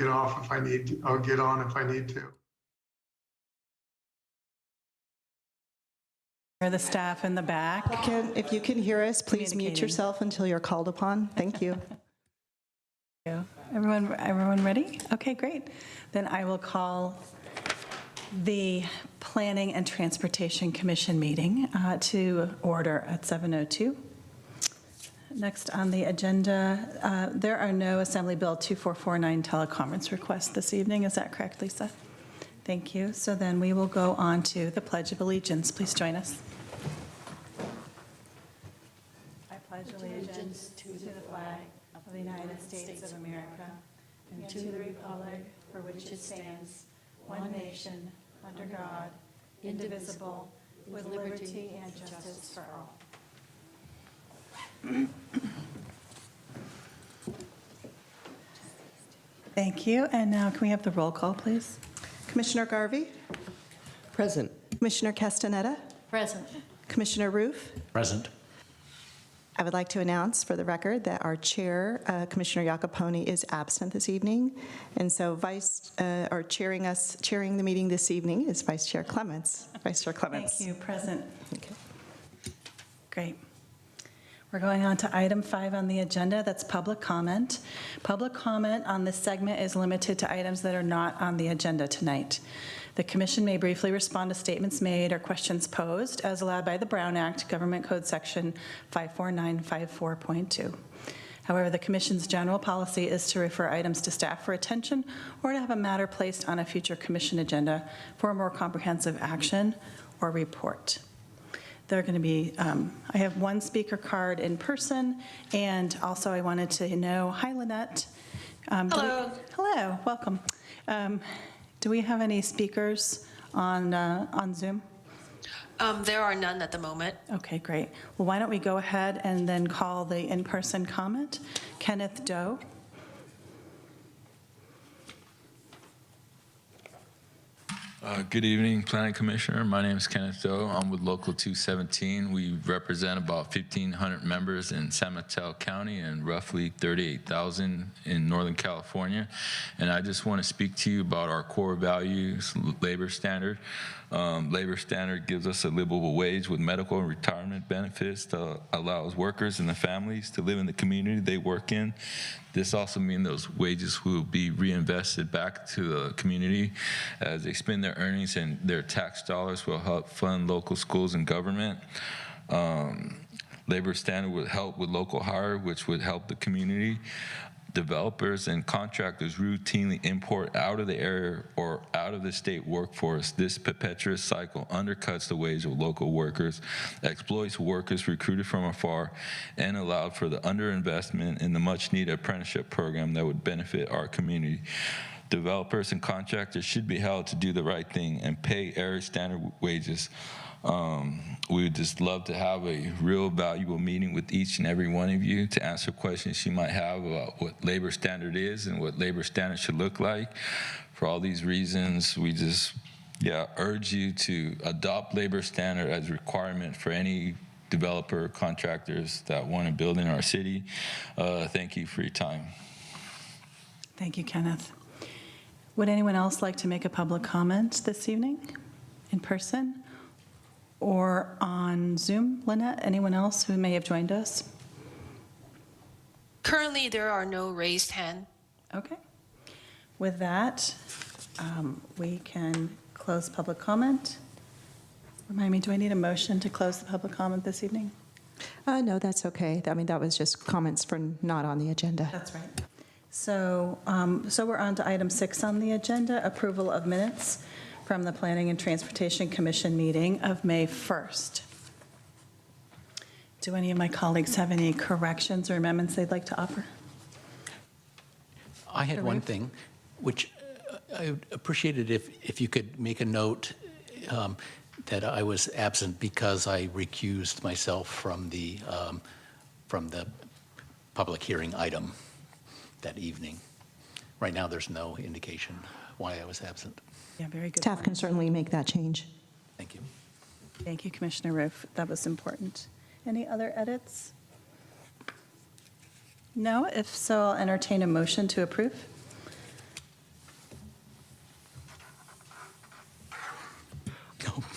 get off if I need, I'll get on if I need to. For the staff in the back. If you can hear us, please mute Communicating. yourself until you're called upon. Thank you. Everyone ready? Okay, great. Then I will call the Planning and Transportation Commission meeting to order at 7:02. Next on the agenda, there are no Assembly Bill 2449 teleconference requests this evening. Is that correct, Lisa? Thank you. So then we will go on to the Pledge of Allegiance. Please join us. I pledge allegiance to the flag of the United States of America and to the republic for which it stands, one nation, under God, indivisible, with liberty and justice for all. Thank you. And now can we have the roll call, please? Commissioner Garvey, Present. Commissioner Castaneda, Present. Commissioner Roof. Present. I would like to announce for the record that our chair, Commissioner Jacoponi, is absent this evening. And so chairing the meeting this evening is Vice Chair Clements. Vice Chair Clements. Thank you. Present. Okay. Great. We're going on to item 5 on the agenda. That's public comment. Public comment on this segment is limited to items that are not on the agenda tonight. The commission may briefly respond to statements made or questions posed as allowed by the Brown Act, Government Code Section 54954.2. However, the commission's general policy is to refer items to staff for attention or to have a matter placed on a future commission agenda for a more comprehensive action or report. They're going to be, I have one speaker card in person, and also I wanted to know, hi, Lynette. Hello. Hello, welcome. Do we have any speakers on Zoom? There are none at the moment. Okay, great. Well, why don't we go ahead and then call the in-person comment. Kenneth Doe. Good evening, Planning Commissioner. My name is Kenneth Doe. I'm with Local 217. We represent about 1,500 members in San Mateo County and roughly 38,000 in Northern California. And I just want to speak to you about our core values, labor standard. Labor standard gives us a livable wage with medical and retirement benefits to allow workers and the families to live in the community they work in. This also means those wages will be reinvested back to the community as they spend their earnings, and their tax dollars will help fund local schools and government. Labor standard would help with local hire, which would help the community. Developers and contractors routinely import out of the area or out of the state workforce. This perpetuous cycle undercuts the wage of local workers, exploits workers recruited from afar, and allowed for the underinvestment in the much-needed apprenticeship program that would benefit our community. Developers and contractors should be held to do the right thing and pay area standard wages. We would just love to have a real valuable meeting with each and every one of you to answer questions you might have about what labor standard is and what labor standard should look like. For all these reasons, we just urge you to adopt labor standard as a requirement for any developer or contractors that want to build in our city. Thank you for your time. Thank you, Kenneth. Would anyone else like to make a public comment this evening in person? Or on Zoom, Lynette? Anyone else who may have joined us? Currently, there are no raised hand. Okay. With that, we can close public comment. Remind me, do I need a motion to close the public comment this evening? No, that's okay. I mean, that was just comments for not on the agenda. That's right. So we're on to item 6 on the agenda, approval of minutes from the Planning and Transportation Commission meeting of May 1st. Do any of my colleagues have any corrections or amendments they'd like to offer? I had one thing, which I would appreciate it if you could make a note that I was absent because I recused myself from the public hearing item that evening. Right now, there's no indication why I was absent. Yeah, very good. Staff can certainly make that change. Thank you. Thank you, Commissioner Roof. That was important. Any other edits? No? If so, I'll entertain a motion to approve.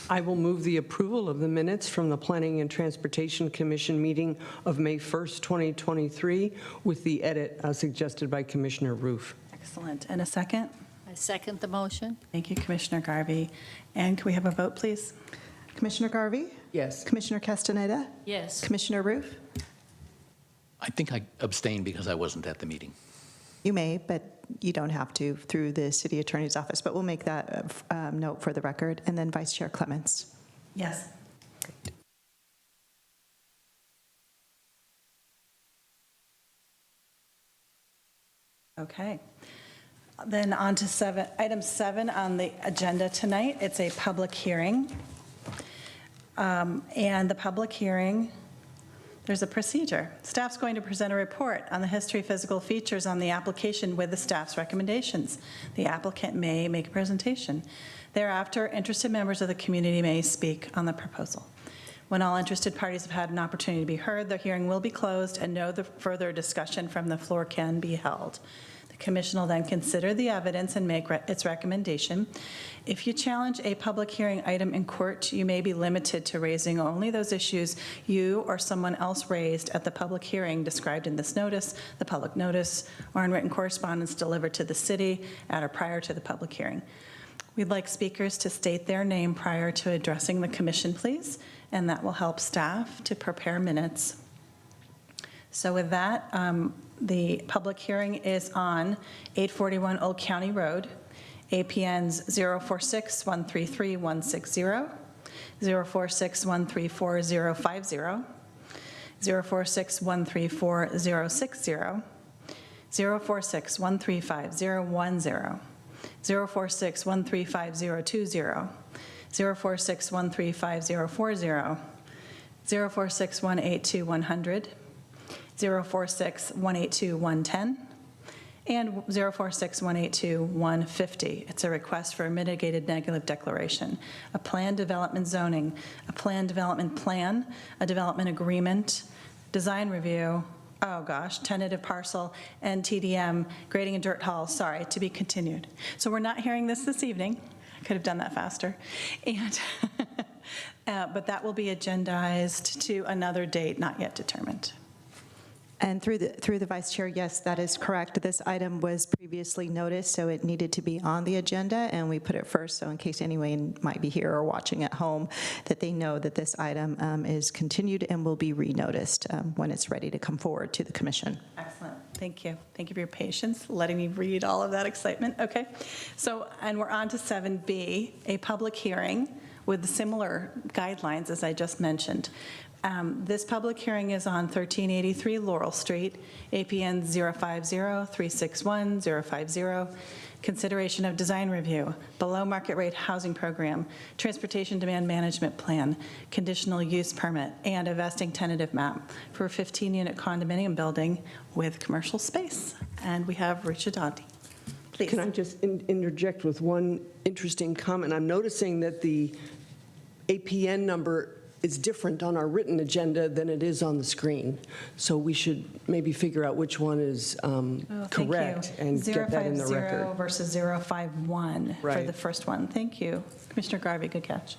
I will move the approval of the minutes from the Planning and Transportation Commission meeting of May 1st, 2023, with the edit suggested by Commissioner Roof. Excellent. And a second? I second the motion. Thank you, Commissioner Garvey. And can we have a vote, please? Commissioner Garvey? Yes. Commissioner Castaneda? Yes. Commissioner Roof? I think I abstained because I wasn't at the meeting. You may, but you don't have to through the city attorney's office, but we'll make that note for the record. And then Vice Chair Clements. Yes. Okay. Then on to item 7 on the agenda tonight. It's a public hearing. And the public hearing, there's a procedure. Staff's going to present a report on the history, physical features on the application with the staff's recommendations. The applicant may make a presentation. Thereafter, interested members of the community may speak on the proposal. When all interested parties have had an opportunity to be heard, the hearing will be closed and no further discussion from the floor can be held. The commission will then consider the evidence and make its recommendation. If you challenge a public hearing item in court, you may be limited to raising only those issues you or someone else raised at the public hearing described in this notice, the public notice, or in written correspondence delivered to the city at or prior to the public hearing. We'd like speakers to state their name prior to addressing the commission, please, and that will help staff to prepare minutes. So with that, the public hearing is on 841 Old County Road, APNs 046-133-160, 046-134-050, 046-134-060, 046-135-010, 046-135-020, 046-135-040, 046-182-100, 046-182-110, and 046-182-150. It's a request for a mitigated negative declaration, a planned development zoning, a planned development plan, a development agreement, design review, tentative parcel, and TDM, grading and dirt hall, sorry, to be continued. So we're not hearing this evening. I could have done that faster. And but that will be agendized to another date not yet determined. And through the Vice Chair, yes, that is correct. This item was previously noticed, so it needed to be on the agenda, and we put it first, so in case anyone might be here or watching at home, that they know that this item is continued and will be renoticed when it's ready to come forward to the commission. Excellent. Thank you. Thank you for your patience, letting me read all of that excitement. Okay. So, and we're on to 7B, a public hearing with similar guidelines as I just mentioned. This public hearing is on 1383 Laurel Street, APN 050-361-050, consideration of design review, below market rate housing program, transportation demand management plan, conditional use permit, and a vesting tentative map for a 15-unit condominium building with commercial space. And we have Richa Dante. Please. Can I just interject with one interesting comment? I'm noticing that the APN number is different on our written agenda than it is on the screen. So we should maybe figure out which one is correct and get that in the record. 050 versus 051 for Right. the first one. Thank you. Commissioner Garvey, good catch.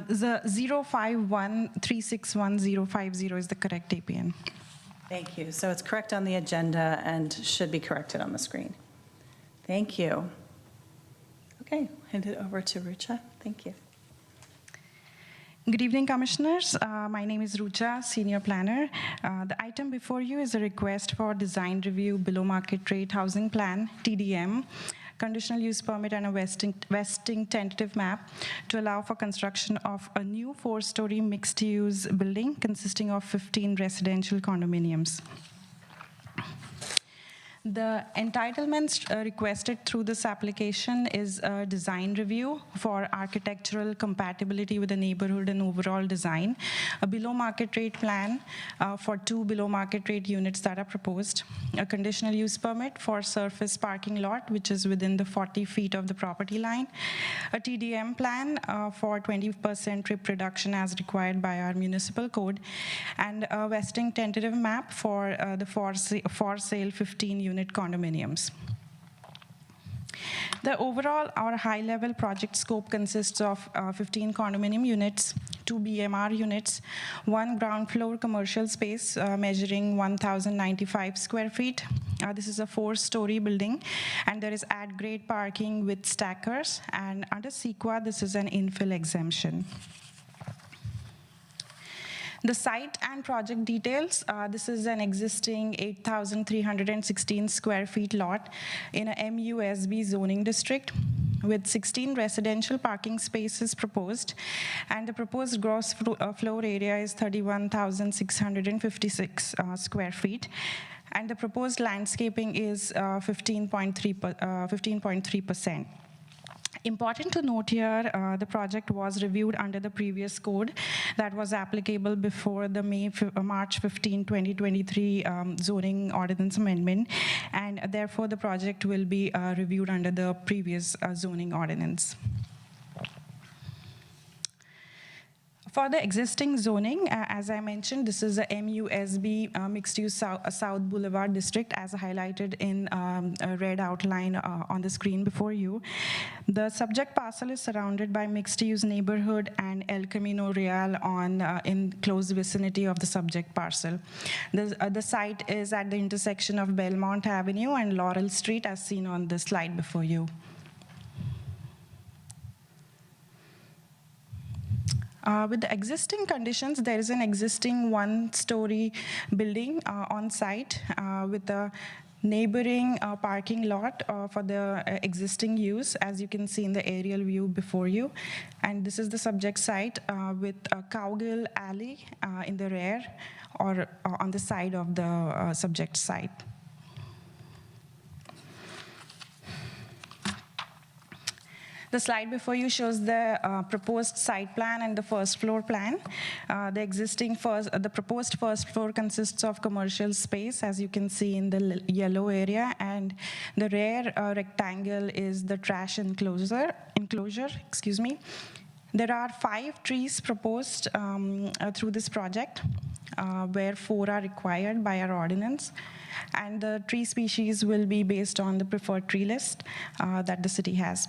The 051361050 is the correct APN. Thank you. So it's correct on the agenda and should be corrected on the screen. Thank you. Okay, hand it over to Rucha. Thank you. Good evening, Commissioners. My name is Rucha, Senior Planner. The item before you is a request for design review below market rate housing plan, TDM, conditional use permit and a vesting tentative map to allow for construction of a new 4-story mixed-use building consisting of 15 residential condominiums. The entitlements requested through this application is a design review for architectural compatibility with the neighborhood and overall design, a below market rate plan for 2 below market rate units that are proposed, a conditional use permit for surface parking lot, which is within the 40 feet of the property line, a TDM plan for 20% trip reduction as required by our municipal code, and a vesting tentative map for the for sale 15 unit condominiums. The overall or high-level project scope consists of 15 condominium units, 2 BMR units, 1 ground floor commercial space measuring 1,095 square feet. This is a 4-story building, and there is at-grade parking with stackers, and under CEQA, this is an infill exemption. The site and project details, this is an existing 8,316 square feet lot in a MUSB zoning district with 16 residential parking spaces proposed, and the proposed gross floor area is 31,656 square feet, and the proposed landscaping is 15.3%. Important to note here, the project was reviewed under the previous code that was applicable before the March 15, 2023 zoning ordinance amendment, and therefore the project will be reviewed under the previous zoning ordinance. For the existing zoning, as I mentioned, this is a MUSB mixed-use South Boulevard district, as highlighted in a red outline on the screen before you. The subject parcel is surrounded by mixed-use neighborhood and El Camino Real in close vicinity of the subject parcel. The site is at the intersection of Belmont Avenue and Laurel Street, as seen on the slide before you. With the existing conditions, there is an existing 1-story building on site with a neighboring parking lot for the existing use, as you can see in the aerial view before you. And this is the subject site with a Cowgill Alley in the rear or on the side of the subject site. The slide before you shows the proposed site plan and the first floor plan. The proposed first floor consists of commercial space, as you can see in the yellow area, and the rear rectangle is the trash enclosure. There are 5 trees proposed through this project, where 4 are required by our ordinance, and the tree species will be based on the preferred tree list that the city has.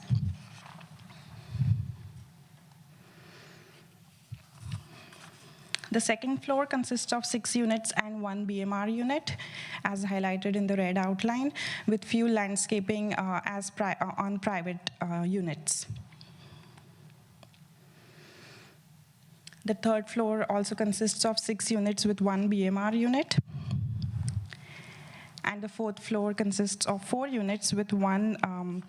The second floor consists of 6 units and 1 BMR unit, as highlighted in the red outline, with few landscaping on private units. The third floor also consists of 6 units with 1 BMR unit. And the fourth floor consists of 4 units with 1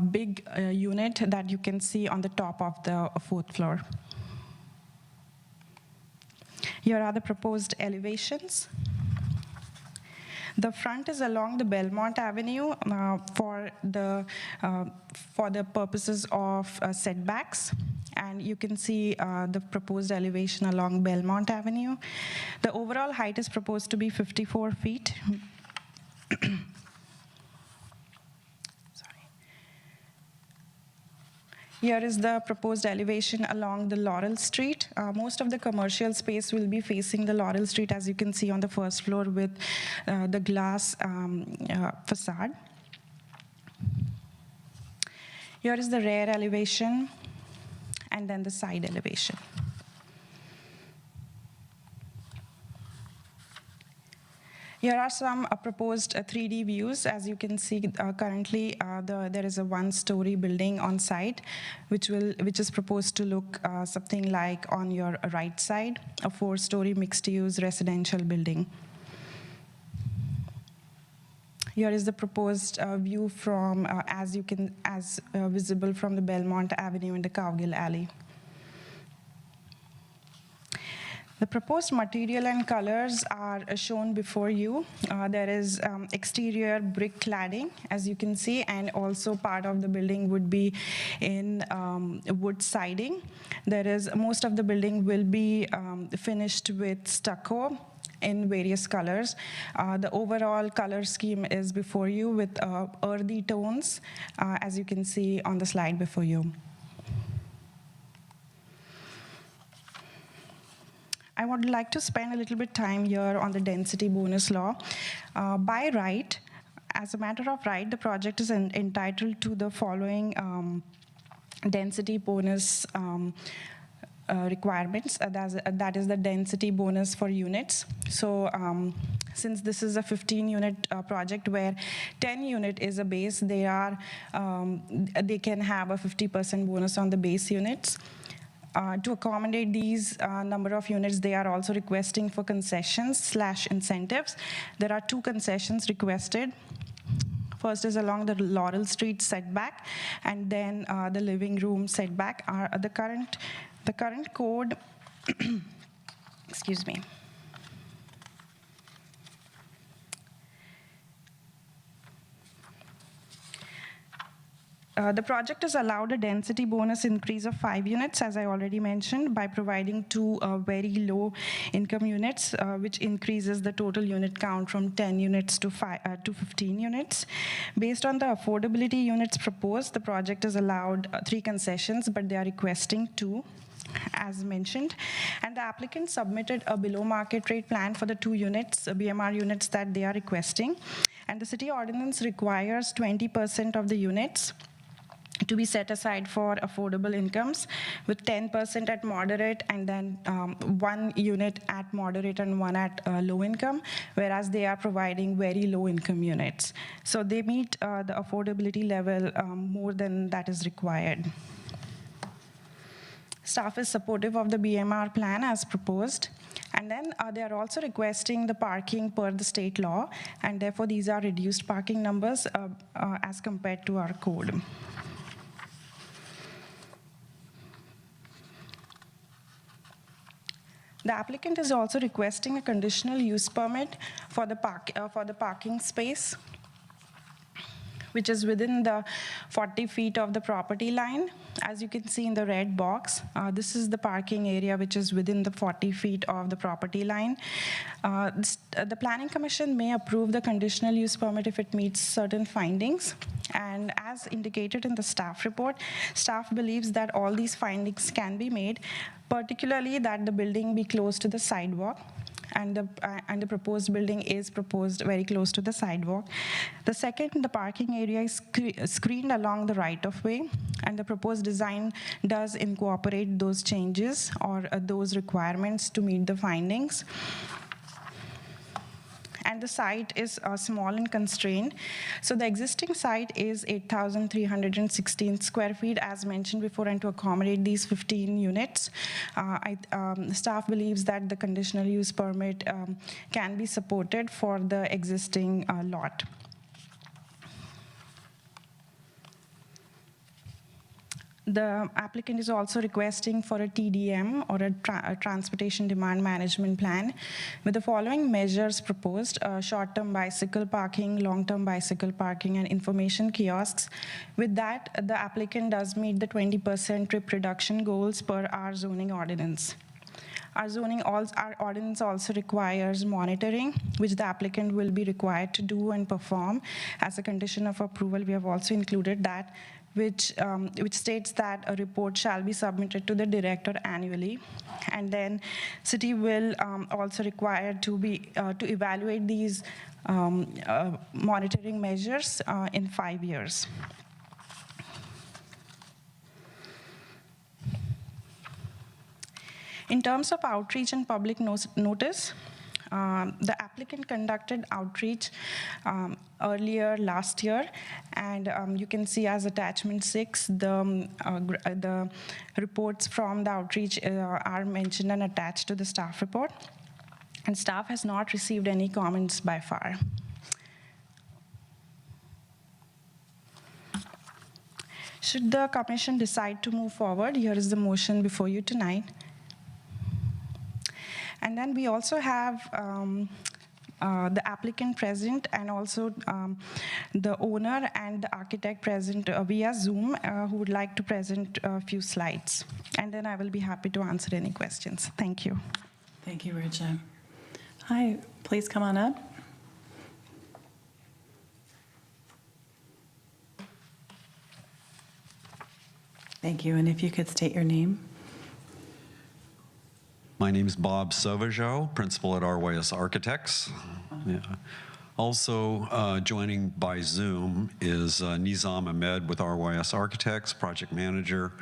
big unit that you can see on the top of the 4th floor. Here are the proposed elevations. The front is along the Belmont Avenue for the purposes of setbacks. And you can see the proposed elevation along Belmont Avenue. The overall height is proposed to be 54 feet. Here is the proposed elevation along the Laurel Street. Most of the commercial space will be facing the Laurel Street, as you can see on the first floor with the glass facade. Here is the rear elevation and then the side elevation. Here are some proposed 3D views. As you can see, currently there is a 1-story building on site, which is proposed to look something like on your right side, a 4-story mixed-use residential building. Here is the proposed view from as visible from the Belmont Avenue and the Cowgill Alley. The proposed material and colors are shown before you. There is exterior brick cladding, as you can see, and also part of the building would be in wood siding. Most of the building will be finished with stucco in various colors. The overall color scheme is before you with earthy tones, as you can see on the slide before you. I would like to spend a little bit time here on the density bonus law. By right, as a matter of right, the project is entitled to the following density bonus requirements. That is the density bonus for units. So since this is a 15-unit project where 10 unit is a base, they can have a 50% bonus on the base units. To accommodate these number of units, they are also requesting for concessions/incentives. There are 2 concessions requested. First is along the Laurel Street setback, and then the living room setback. The current code, excuse me. The project is allowed a density bonus increase of 5 units, as I already mentioned, by providing 2 very low income units, which increases the total unit count from 10 units to 15 units. Based on the affordability units proposed, the project is allowed 3 concessions, but they are requesting 2. As mentioned, and the applicant submitted a below market rate plan for the 2 units, BMR units that they are requesting, and the city ordinance requires 20% of the units to be set aside for affordable incomes, with 10% at moderate, and then 1 unit at moderate and 1 at low income, whereas they are providing very low income units. So they meet the affordability level more than that is required. Staff is supportive of the BMR plan as proposed. And then they are also requesting the parking per the state law, and therefore these are reduced parking numbers as compared to our code. The applicant is also requesting a conditional use permit for the parking space, which is within the 40 feet of the property line. As you can see in the red box, this is the parking area which is within the 40 feet of the property line. The Planning Commission may approve the conditional use permit if it meets certain findings. And as indicated in the staff report, staff believes that all these findings can be made, particularly that the building be close to the sidewalk, and the proposed building is proposed very close to the sidewalk. The second, the parking area is screened along the right-of-way, and the proposed design does incorporate those changes or those requirements to meet the findings. And the site is small and constrained. So the existing site is 8,316 square feet, as mentioned before, and to accommodate these 15 units, staff believes that the conditional use permit can be supported for the existing lot. The applicant is also requesting for a TDM, or a Transportation Demand Management Plan, with the following measures proposed: short-term bicycle parking, long-term bicycle parking, and information kiosks. With that, the applicant does meet the 20% trip reduction goals per our zoning ordinance. Our ordinance also requires monitoring, which the applicant will be required to do and perform. As a condition of approval, we have also included that, which states that a report shall be submitted to the director annually, and then city will also require to evaluate these monitoring measures in 5 years. In terms of outreach and public notice, the applicant conducted outreach earlier last year, and you can see as attachment 6, the reports from the outreach are mentioned and attached to the staff report, and staff has not received any comments by far. Should the commission decide to move forward, here is the motion before you tonight. And then we also have the applicant present and also the owner and the architect present via Zoom who would like to present a few slides. And then I will be happy to answer any questions. Thank you. Thank you, Richa. Hi, please come on up. Thank you, and if you could state your name. My name is Bob Sauvageau, principal at RYS Architects. Yeah. Also joining by Zoom is Nizam Ahmed with RYS Architects, project manager.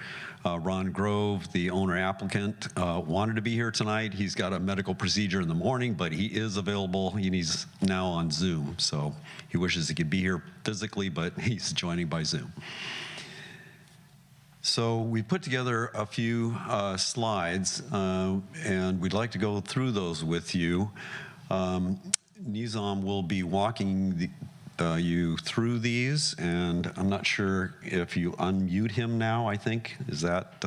Ron Grove, the owner applicant, wanted to be here tonight. He's got a medical procedure in the morning, but he is available. He's now on Zoom, so he wishes he could be here physically, but he's joining by Zoom. So we put together a few slides, and we'd like to go through those with you. Nizam will be walking you through these, and I'm not sure if you unmute him now, I think. Is that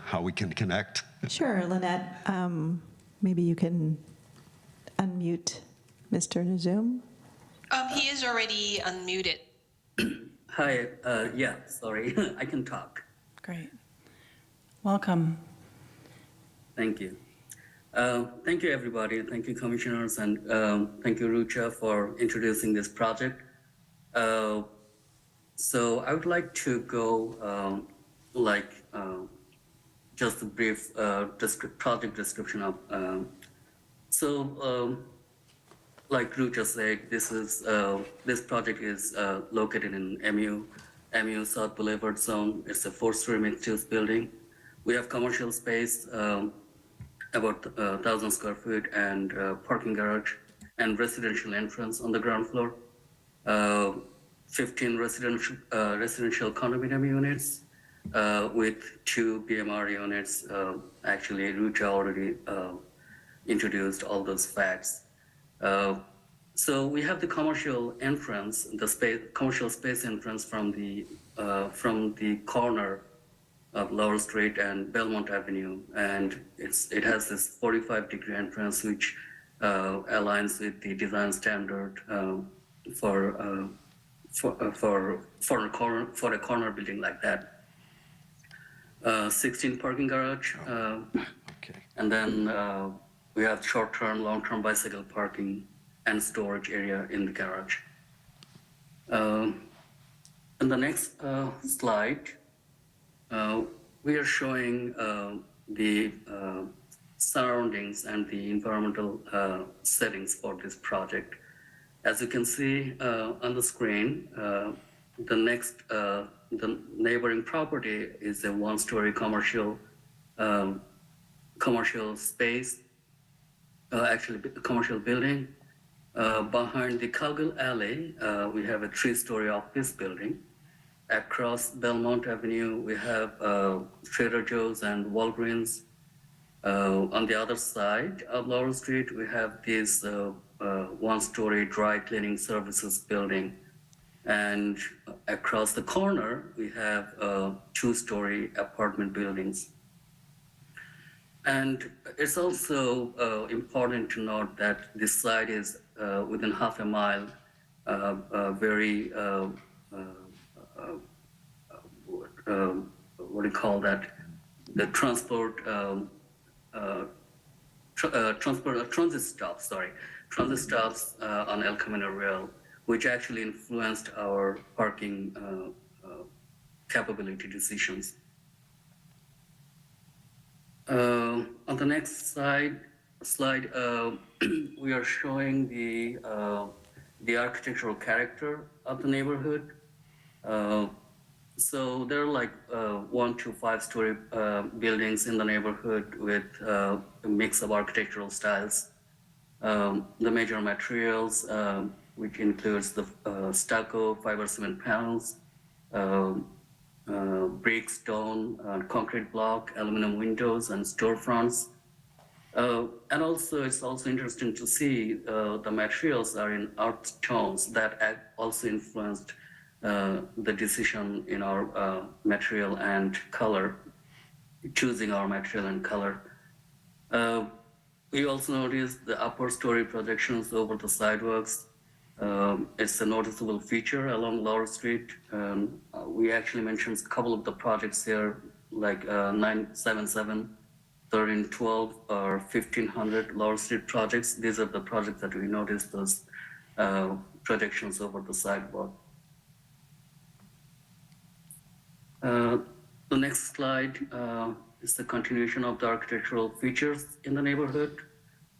how we can connect? Sure, Lynette, maybe you can unmute Mr. Nizam. He is already unmuted. Hi, yeah, sorry, I can talk. Great. Welcome. Thank you. Thank you, everybody. Thank you, commissioners, and thank you, Rucha, for introducing this project. So I would like to go just a brief project description of. Like Rucha said, this project is located in MU South Boulevard Zone. It's a 4-story mixed-use building. We have commercial space, about 1,000 square feet, and parking garage and residential entrance on the ground floor. 15 residential condominium units with 2 BMR units. Actually, Rucha already introduced all those facts. So we have the commercial entrance, commercial space entrance from the corner of Laurel Street and Belmont Avenue, and it has this 45-degree entrance, which aligns with the design standard for a corner building like that. 16 parking garage, Okay. and then we have short-term, long-term bicycle parking and storage area in the garage. In the next slide, we are showing the surroundings and the environmental settings for this project. As you can see on the screen, the neighboring property is a 1-story commercial space, actually a commercial building. Behind the Cowgill Alley, we have a 3-story office building. Across Belmont Avenue, we have Trader Joe's and Walgreens. On the other side of Laurel Street, we have this 1-story dry cleaning services building. And across the corner, we have 2-story apartment buildings. And it's also important to note that this site is within half a mile, very, what do you call that? The transit stops on El Camino Rail, which actually influenced our parking capability decisions. On the next slide, we are showing the architectural character of the neighborhood. So there are like 1 to 5-story buildings in the neighborhood with a mix of architectural styles. The major materials, which includes the stucco, fiber cement panels, brick, stone, concrete block, aluminum windows, and storefronts. And also, it's also interesting to see the materials are in earth tones that also influenced the decision in our material and color, choosing our material and color. We also noticed the upper story projections over the sidewalks. It's a noticeable feature along Laurel Street. We actually mentioned a couple of the projects here, like 977, 1312, or 1500 Laurel Street projects. These are the projects that we noticed those projections over the sidewalk. The next slide is the continuation of the architectural features in the neighborhood.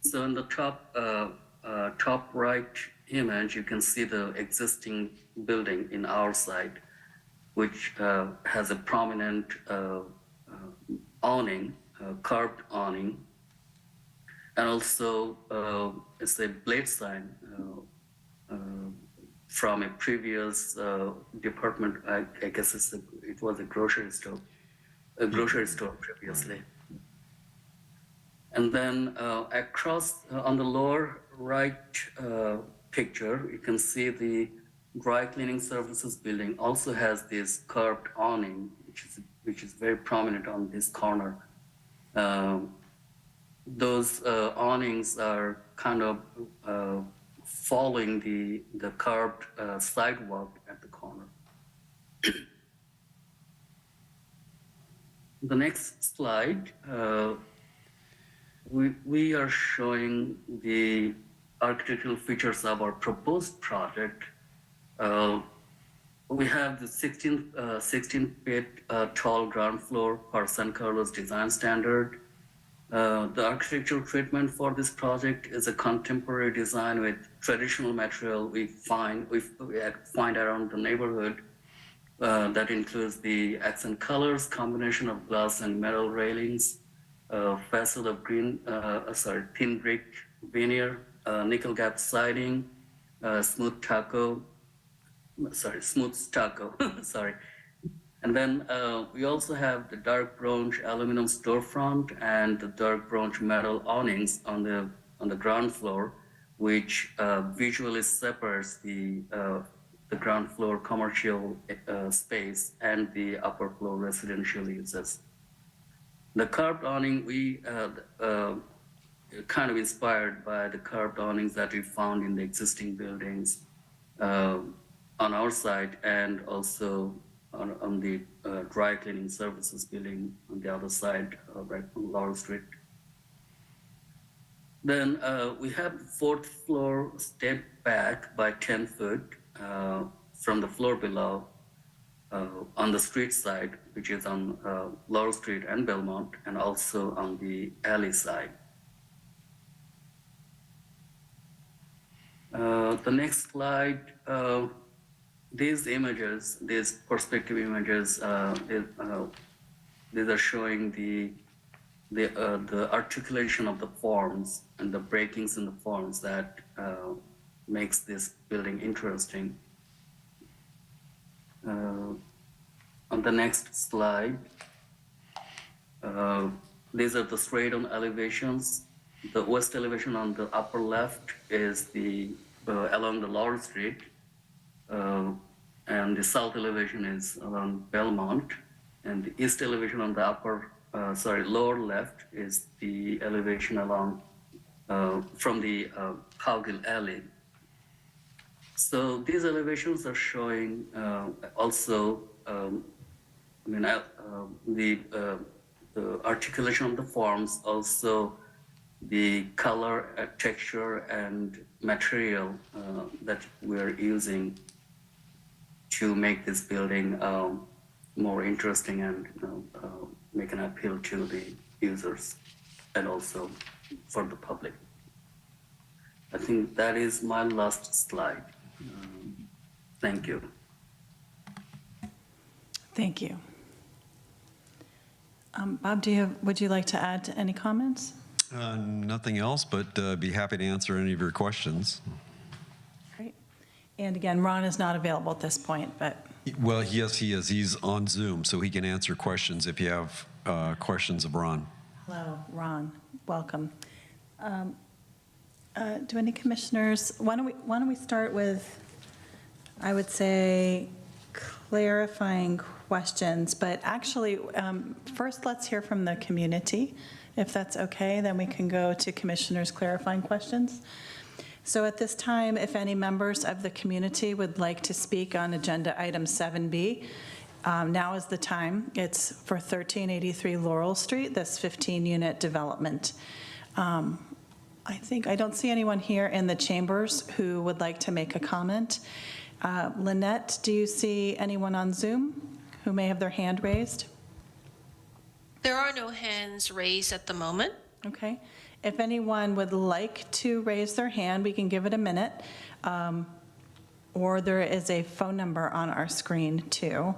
So in the top right image, you can see the existing building in our side, which has a prominent awning, carved awning, and also it's a blade sign from a previous department. I guess it was a grocery store previously. And then across on the lower right picture, you can see the dry cleaning services building also has this curved awning, which is very prominent on this corner. Those awnings are kind of following the curved sidewalk at the corner. The next slide, we are showing the architectural features of our proposed project. We have the 16 feet tall ground floor per San Carlos design standard. The architectural treatment for this project is a contemporary design with traditional material we find around the neighborhood. That includes the accent colors, combination of glass and metal railings, facade of thin brick veneer, nickel gap siding, smooth stucco, sorry. And then we also have the dark bronze aluminum storefront and the dark bronze metal awnings on the ground floor, which visually separates the ground floor commercial space and the upper floor residential uses. The curved awning, we kind of inspired by the curved awnings that we found in the existing buildings on our side, and also on the dry cleaning services building on the other side, right on Laurel Street. Then we have the fourth floor step back by 10 foot from the floor below on the street side, which is on Laurel Street and Belmont, and also on the alley side. The next slide, these images, these perspective images, these are showing the articulation of the forms and the breakings in the forms that makes this building interesting. On the next slide, these are the straight-on elevations. The west elevation on the upper left is along the Laurel Street, and the south elevation is along Belmont, and the east elevation on the lower left is the elevation along from the Cowgill Alley. So these elevations are showing also, the articulation of the forms, also the color, texture, and material that we're using to make this building more interesting and make an appeal to the users and also for the public. I think that is my last slide. Thank you. Thank you. Bob, would you like to add any comments? Nothing else, but be happy to answer any of your questions. Great. And again, Ron is not available at this point, but. Well, yes, he is. He's on Zoom, so he can answer questions if you have questions of Ron. Hello, Ron. Welcome. Do any commissioners, why don't we start with, I would say, clarifying questions, but actually, first let's hear from the community If that's okay, then we can go to commissioners' clarifying questions. So at this time, if any members of the community would like to speak on agenda item 7B, now is the time. It's for 1383 Laurel Street, this 15-unit development. I don't see anyone here in the chambers who would like to make a comment. Lynette, do you see anyone on Zoom who may have their hand raised? There are no hands raised at the moment. Okay. If anyone would like to raise their hand, we can give it a minute. Or there is a phone number on our screen, too.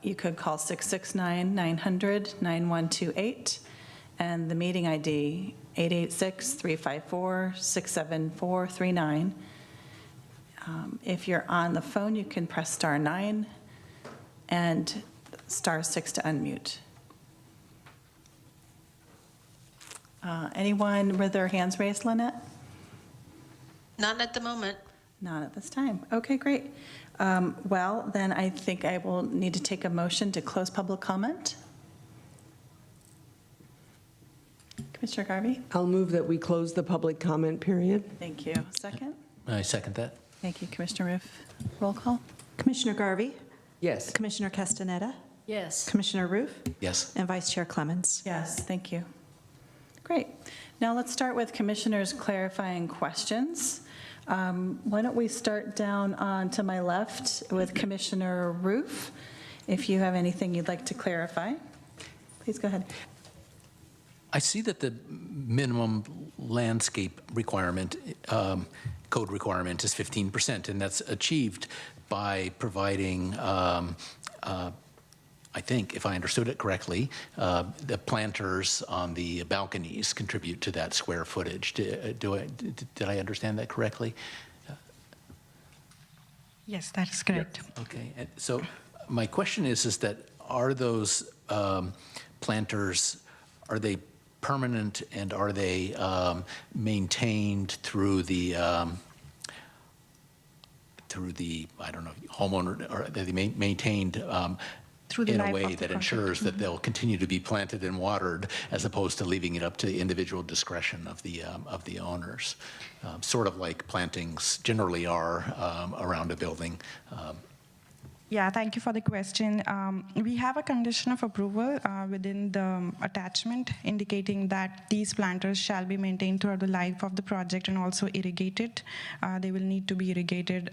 You could call 669-900-9128, and the meeting ID, 886-354-67439. If you're on the phone, you can press *9 and *6 to unmute. Anyone with their hands raised, Lynette? None at the moment. Not at this time. Okay, great. Well, then I think I will need to take a motion to close public comment. Commissioner Garvey? I'll move that we close the public comment period. Thank you. Second? I second that. Thank you, Commissioner Roof. Roll call? Commissioner Garvey, Yes. Commissioner Castaneda, Yes. Commissioner Roof, Yes. and Vice Chair Clemens. Yes, thank you. Great. Now let's start with commissioners' clarifying questions. Why don't we start down on to my left with Commissioner Roof. If you have anything you'd like to clarify, please go ahead. I see that the minimum landscape requirement, code requirement is 15%, and that's achieved by providing, I think, if I understood it correctly, the planters on the balconies contribute to that square footage. Did I understand that correctly? Yes, that is correct. Okay, and so my question is that are those planters, are they permanent, and are they maintained through the I don't know, homeowner, or are they maintained Through the in a life way of the that project. ensures that they'll continue to be planted and watered, as opposed to leaving it up to the individual discretion of the owners, sort of like plantings generally are around a building. Yeah, thank you for the question. We have a condition of approval within the attachment indicating that these planters shall be maintained throughout the life of the project and also irrigated. They will need to be irrigated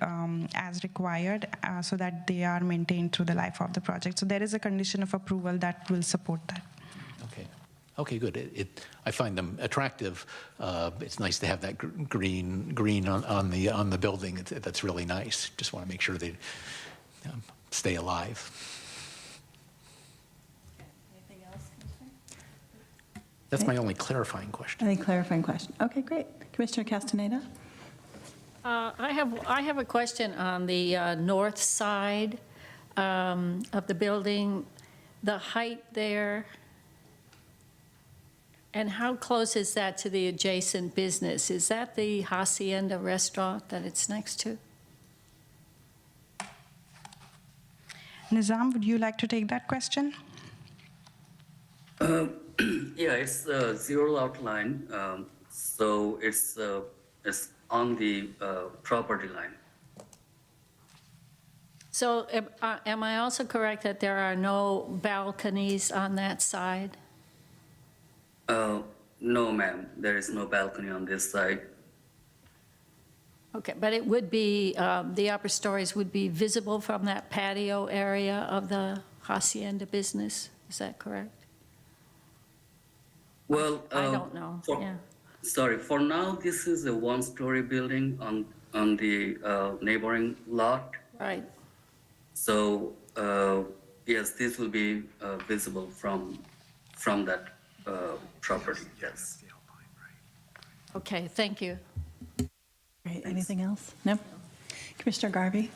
as required so that they are maintained through the life of the project. So there is a condition of approval that will support that. Okay, good. I find them attractive. It's nice to have that green on the building. That's really nice. Just want to make sure they stay alive. Anything else, Commissioner? That's my only clarifying question. Any clarifying question? Okay, great. Commissioner Castaneda? I have a question on the north side of the building, the height there, and how close is that to the adjacent business? Is that the Hacienda restaurant that it's next to? Nizam, would you like to take that question? Yeah, it's zero outline, so it's on the property line. So am I also correct that there are no balconies on that side? No, ma'am, there is no balcony on this side. Okay, but it would be, the upper stories would be visible from that patio area of the Hacienda business, is that correct? Well, I don't know, yeah. Sorry, for now, this is a one-story building on the neighboring lot. Right. So, yes, this will be visible from that property, yes. Okay, thank you. Great. Anything else? No? Commissioner Garvey?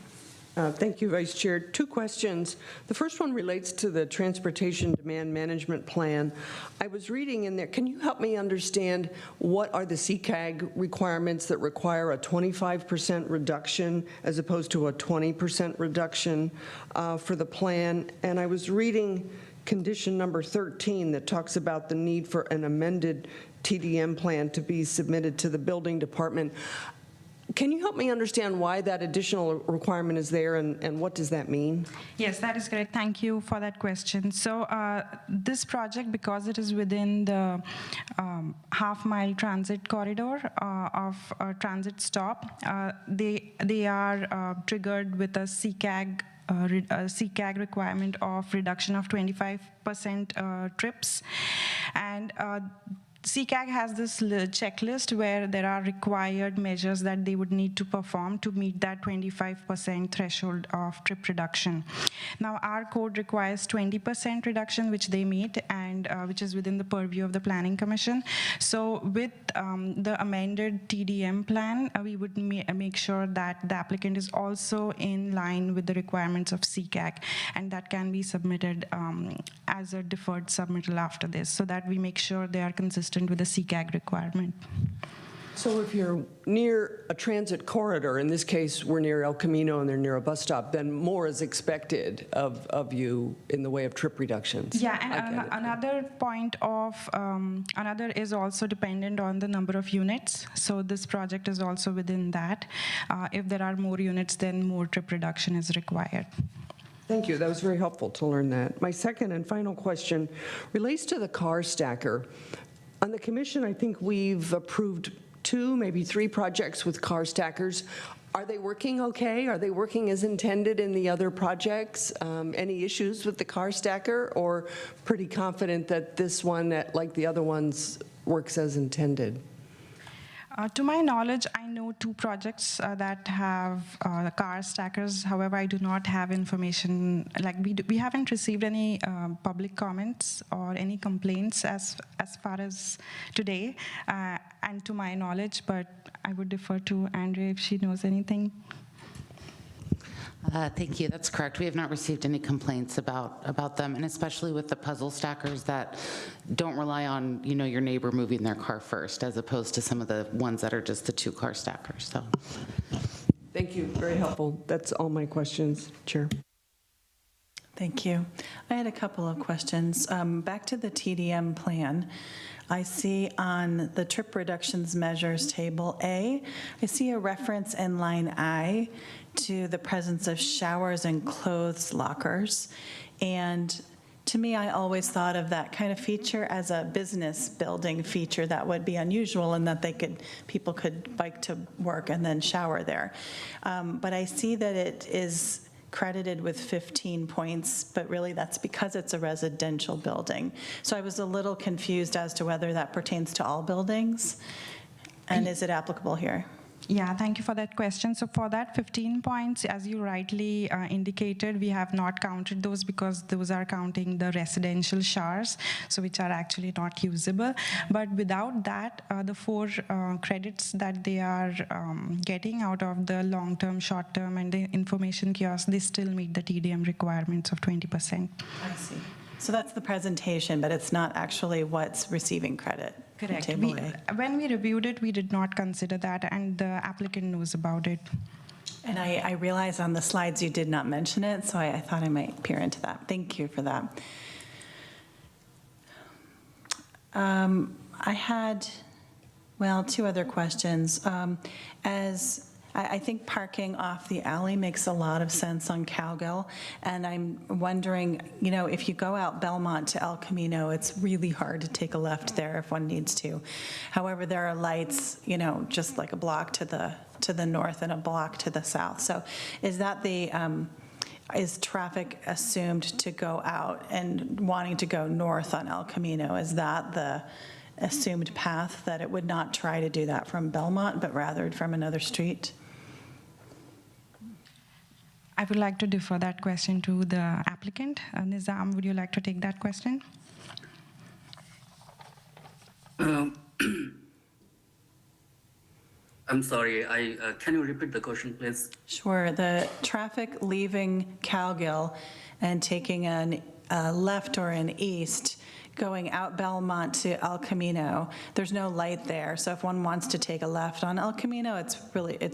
Thank you, Vice Chair. Two questions. The first one relates to the Transportation Demand Management Plan. I was reading in there, can you help me understand what are the CCAG requirements that require a 25% reduction as opposed to a 20% reduction for the plan? And I was reading condition number 13 that talks about the need for an amended TDM plan to be submitted to the building department. Can you help me understand why that additional requirement is there, and what does that mean? Yes, that is correct. Thank you for that question. So this project, because it is within the half-mile transit corridor of a transit stop, they are triggered with a CCAG requirement of reduction of 25% trips. And CCAG has this checklist where there are required measures that they would need to perform to meet that 25% threshold of trip reduction. Now, our code requires 20% reduction, which they meet, and which is within the purview of the Planning Commission. So with the amended TDM plan, we would make sure that the applicant is also in line with the requirements of CCAG, and that can be submitted as a deferred submittal after this, so that we make sure they are consistent with the CCAG requirement. So if you're near a transit corridor, in this case, we're near El Camino and they're near a bus stop, then more is expected of you in the way of trip reductions. Yeah, and another point of, another is also dependent on the number of units. So this project is also within that. If there are more units, then more trip reduction is required. Thank you. That was very helpful to learn that. My second and final question relates to the car stacker. On the commission, I think we've approved 2, maybe 3 projects with car stackers. Are they working okay? Are they working as intended in the other projects? Any issues with the car stacker, or pretty confident that this one, like the other ones, works as intended? To my knowledge, I know 2 projects that have car stackers. However, I do not have information, like we haven't received any public comments or any complaints as far as today, and to my knowledge, but I would defer to Andrea if she knows anything. Thank you. That's correct. We have not received any complaints about them, and especially with the puzzle stackers that don't rely on, you know, your neighbor moving their car first, as opposed to some of the ones that are just the 2-car stackers. So, thank you. Very helpful. That's all my questions, Chair. Thank you. I had a couple of questions. Back to the TDM plan. I see on the trip reductions measures table A, I see a reference in line I to the presence of showers and clothes lockers. And to me, I always thought of that kind of feature as a business building feature that would be unusual, and that people could bike to work and then shower there. But I see that it is credited with 15 points, but really that's because it's a residential building. So I was a little confused as to whether that pertains to all buildings, and is it applicable here? Yeah, thank you for that question. So for that 15 points, as you rightly indicated, we have not counted those because those are counting the residential showers, so which are actually not usable. But without that, the 4 credits that they are getting out of the long-term, short-term, and the information kiosk, they still meet the TDM requirements of 20%. I see. So that's the presentation, but it's not actually what's receiving credit. Correct. Table A. When we reviewed it, we did not consider that, and the applicant knows about it. And I realize on the slides you did not mention it, so I thought I might peer into that. Thank you for that. I had, 2 other questions. As I think parking off the alley makes a lot of sense on Cowgill, and I'm wondering, if you go out Belmont to El Camino, it's really hard to take a left there if one needs to. However, there are lights, just like a block to the north and a block to the south. So is that is traffic assumed to go out and wanting to go north on El Camino? Is that the assumed path, that it would not try to do that from Belmont, but rather from another street? I would like to defer that question to the applicant. Nizam, would you like to take that question? I'm sorry, can you repeat the question, please? Sure. The traffic leaving Cowgill and taking a left or an east going out Belmont to El Camino, there's no light there. So if one wants to take a left on El Camino, it's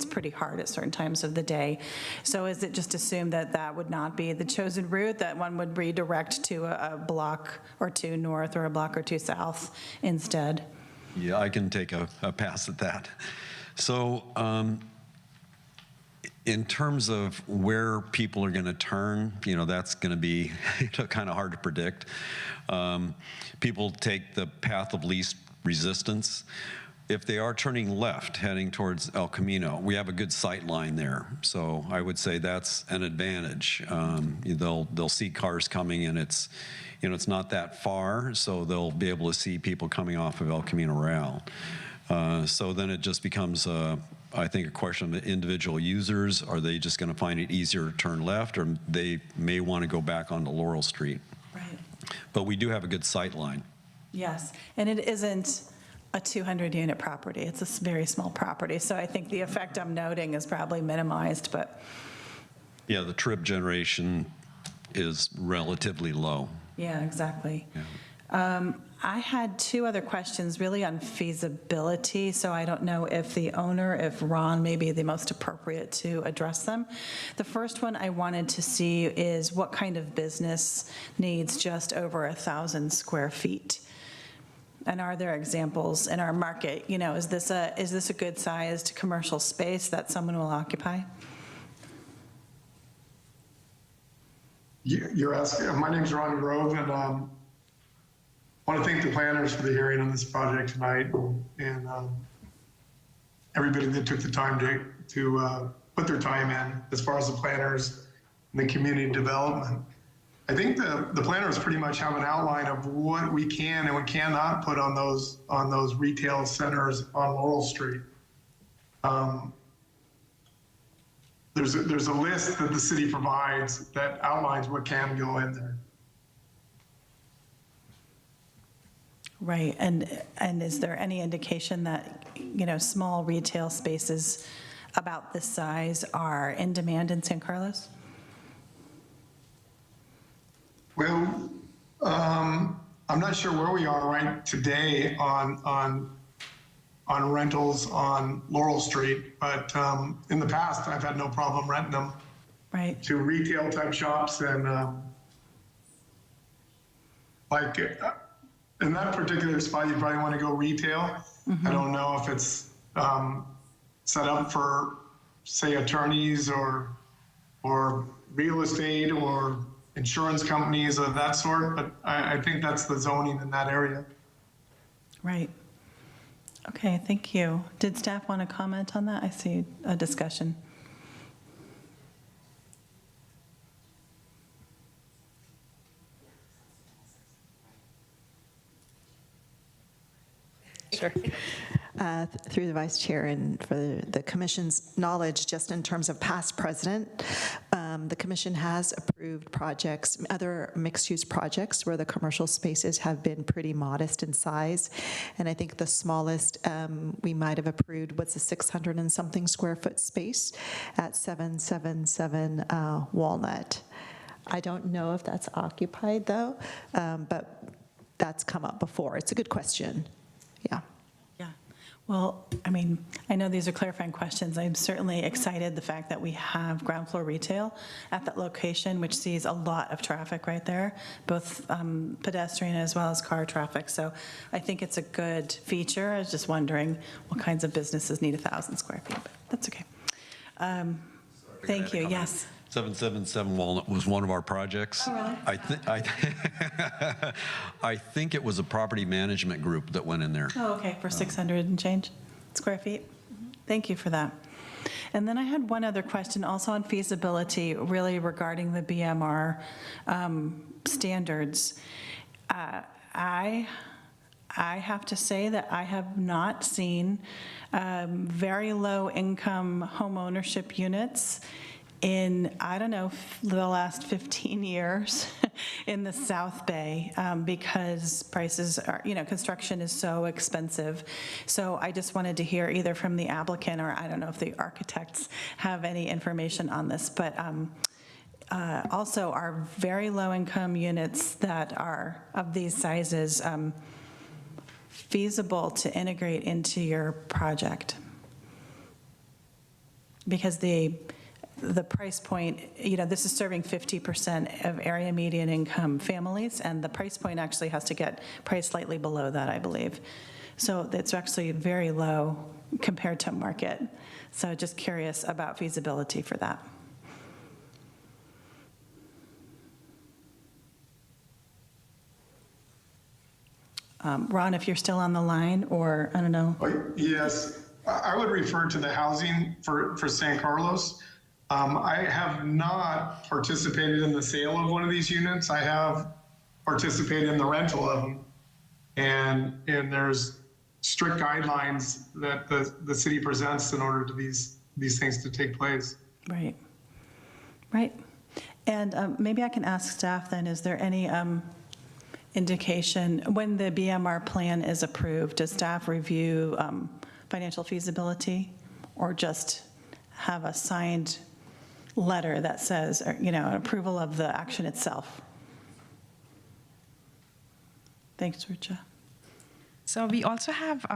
pretty hard at certain times of the day. So is it just assumed that that would not be the chosen route, that one would redirect to a block or two north or a block or two south instead? Yeah, I can take a pass at that. So in terms of where people are going to turn, that's going to be kind of hard to predict. People take the path of least resistance. If they are turning left, heading towards El Camino, we have a good sight line there. So I would say that's an advantage. They'll see cars coming, and it's not that far, so they'll be able to see people coming off of El Camino Real. So then it just becomes, I think, a question of the individual users. Are they just going to find it easier to turn left, or they may want to go back onto Laurel Street? Right. But we do have a good sight line. Yes, and it isn't a 200-unit property. It's a very small property, so I think the effect I'm noting is probably minimized, but... Yeah, the trip generation is relatively low. Yeah, exactly. Yeah. I had two other questions really on feasibility, so I don't know if the owner, if Ron may be the most appropriate to address them. The first one I wanted to see is what kind of business needs just over 1,000 square feet? And are there examples in our market? Is this a good-sized commercial space that someone will occupy? You're asking, my name's Ron Grove, and I want to thank the planners for the hearing on this project tonight, and everybody that took the time to put their time in as far as the planners and the community development. I think the planners pretty much have an outline of what we can and we cannot put on those retail centers on Laurel Street. There's a list that the city provides that outlines what can go in there. Right, and is there any indication that, small retail spaces about this size are in demand in San Carlos? Well, I'm not sure where we are right today on rentals on Laurel Street, but in the past, I've had no problem renting them Right. to retail type shops, and like in that particular spot, you probably want to go retail. I don't know if it's set up for, say, attorneys or real estate or insurance companies of that sort, but I think that's the zoning in that area. Right. Okay, thank you. Did staff want to comment on that? I see a discussion. Sure. Through the vice chair and for the commission's knowledge, just in terms of past precedent, the commission has approved projects, other mixed-use projects where the commercial spaces have been pretty modest in size. And I think the smallest we might have approved was a 600 and something square foot space at 777 Walnut. I don't know if that's occupied though, but that's come up before. It's a good question. Yeah. Yeah. Well, I know these are clarifying questions. I'm certainly excited the fact that we have ground floor retail at that location, which sees a lot of traffic right there, both pedestrian as well as car traffic. So I think it's a good feature. I was just wondering what kinds of businesses need 1,000 square feet, but that's okay. Thank you. Yes. 777 Walnut was one of our projects. Oh, really? I think it was a property management group that went in there. Oh, okay, for 600 and change square feet. Thank you for that. And then I had one other question also on feasibility, really regarding the BMR standards. I have to say that I have not seen very low income home ownership units in, I don't know, the last 15 years in the South Bay because prices are, construction is so expensive. So I just wanted to hear either from the applicant or I don't know if the architects have any information on this, but also are very low-income units that are of these sizes feasible to integrate into your project? Because the price point, this is serving 50% of area median income families, and the price point actually has to get priced slightly below that, I believe. So it's actually very low compared to market. So just curious about feasibility for that. Ron, if you're still on the line, or I don't know. Yes, I would refer to the housing for San Carlos. I have not participated in the sale of one of these units. I have participated in the rental of them. And there's strict guidelines that the city presents in order to these things to take place. Right. Right. And maybe I can ask staff then, is there any indication when the BMR plan is approved, does staff review financial feasibility or just have a signed letter that says, approval of the action itself? Thanks, Rucha. So we also have,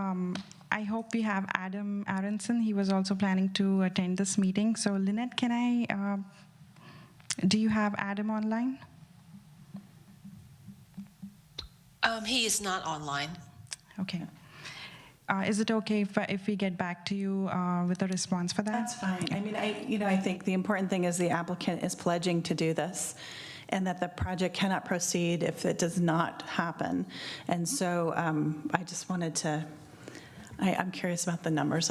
I hope we have Adam Aronson. He was also planning to attend this meeting. So Lynette, do you have Adam online? He is not online. Okay. Is it okay if we get back to you with a response for that? That's fine. I mean, I think the important thing is the applicant is pledging to do this, and that the project cannot proceed if it does not happen. And so I just wanted to, I'm curious about the numbers.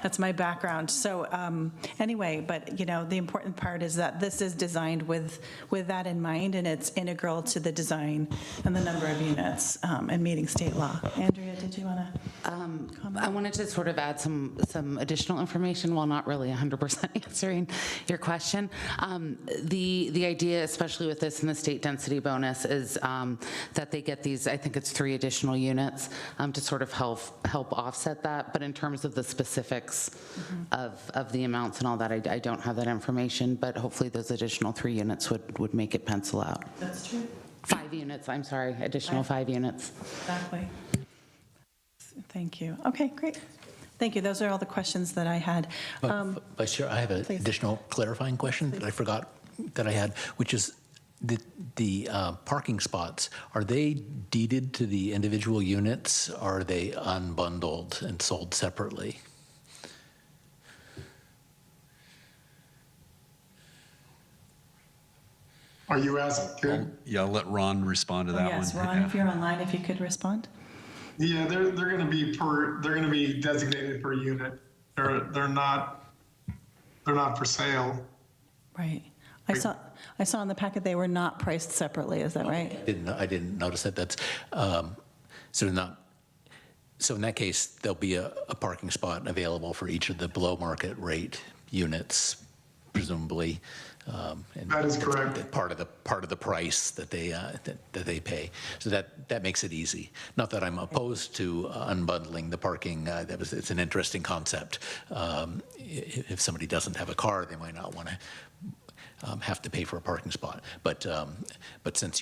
That's my background. So anyway, but the important part is that this is designed with that in mind, and it's integral to the design and the number of units and meeting state law. Andrea, did you want to comment? I wanted to sort of add some additional information while not really 100% answering your question. The idea, especially with this and the state density bonus, is that they get these, I think it's 3 additional units to sort of help offset that. But in terms of the specifics of the amounts and all that, I don't have that information, but hopefully those additional 3 units would make it pencil out. That's true. 5 units, I'm sorry, additional 5 units. Exactly. Thank you. Okay, great. Thank you. Those are all the questions that I had. Vice Chair, I have an additional clarifying question that I forgot that I had, which is the parking spots. Are they deeded to the individual units? Or are they unbundled and sold separately? Are you asking? I'll let Ron respond to that one. Yes, Ron, if you're online, if you could respond. Yeah, they're going to be designated per unit. They're not for sale. Right. I saw in the packet they were not priced separately. Is that right? I didn't notice that. That's so not. So in that case, there'll be a parking spot available for each of the below market rate units, presumably. And that is correct. Part of the price that they pay. So that makes it easy. Not that I'm opposed to unbundling the parking. It's an interesting concept. If somebody doesn't have a car, they might not want to have to pay for a parking spot. But since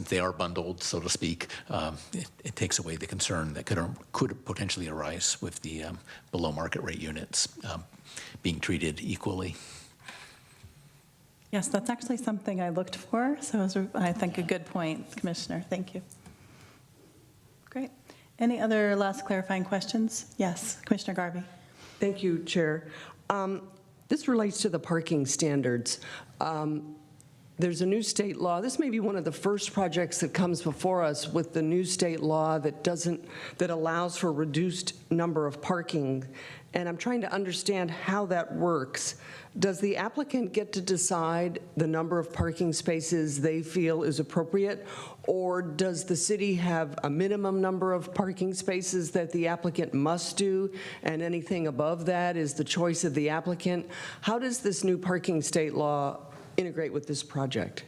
they are bundled, so to speak, it takes away the concern that could potentially arise with the below market rate units being treated equally. Yes, that's actually something I looked for. So it was, I think, a good point, Commissioner. Thank you. Great. Any other last clarifying questions? Yes, Commissioner Garvey. Thank you, Chair. This relates to the parking standards. There's a new state law. This may be one of the first projects that comes before us with the new state law that allows for reduced number of parking. And I'm trying to understand how that works. Does the applicant get to decide the number of parking spaces they feel is appropriate? Or does the city have a minimum number of parking spaces that the applicant must do, and anything above that is the choice of the applicant? How does this new parking state law integrate with this project?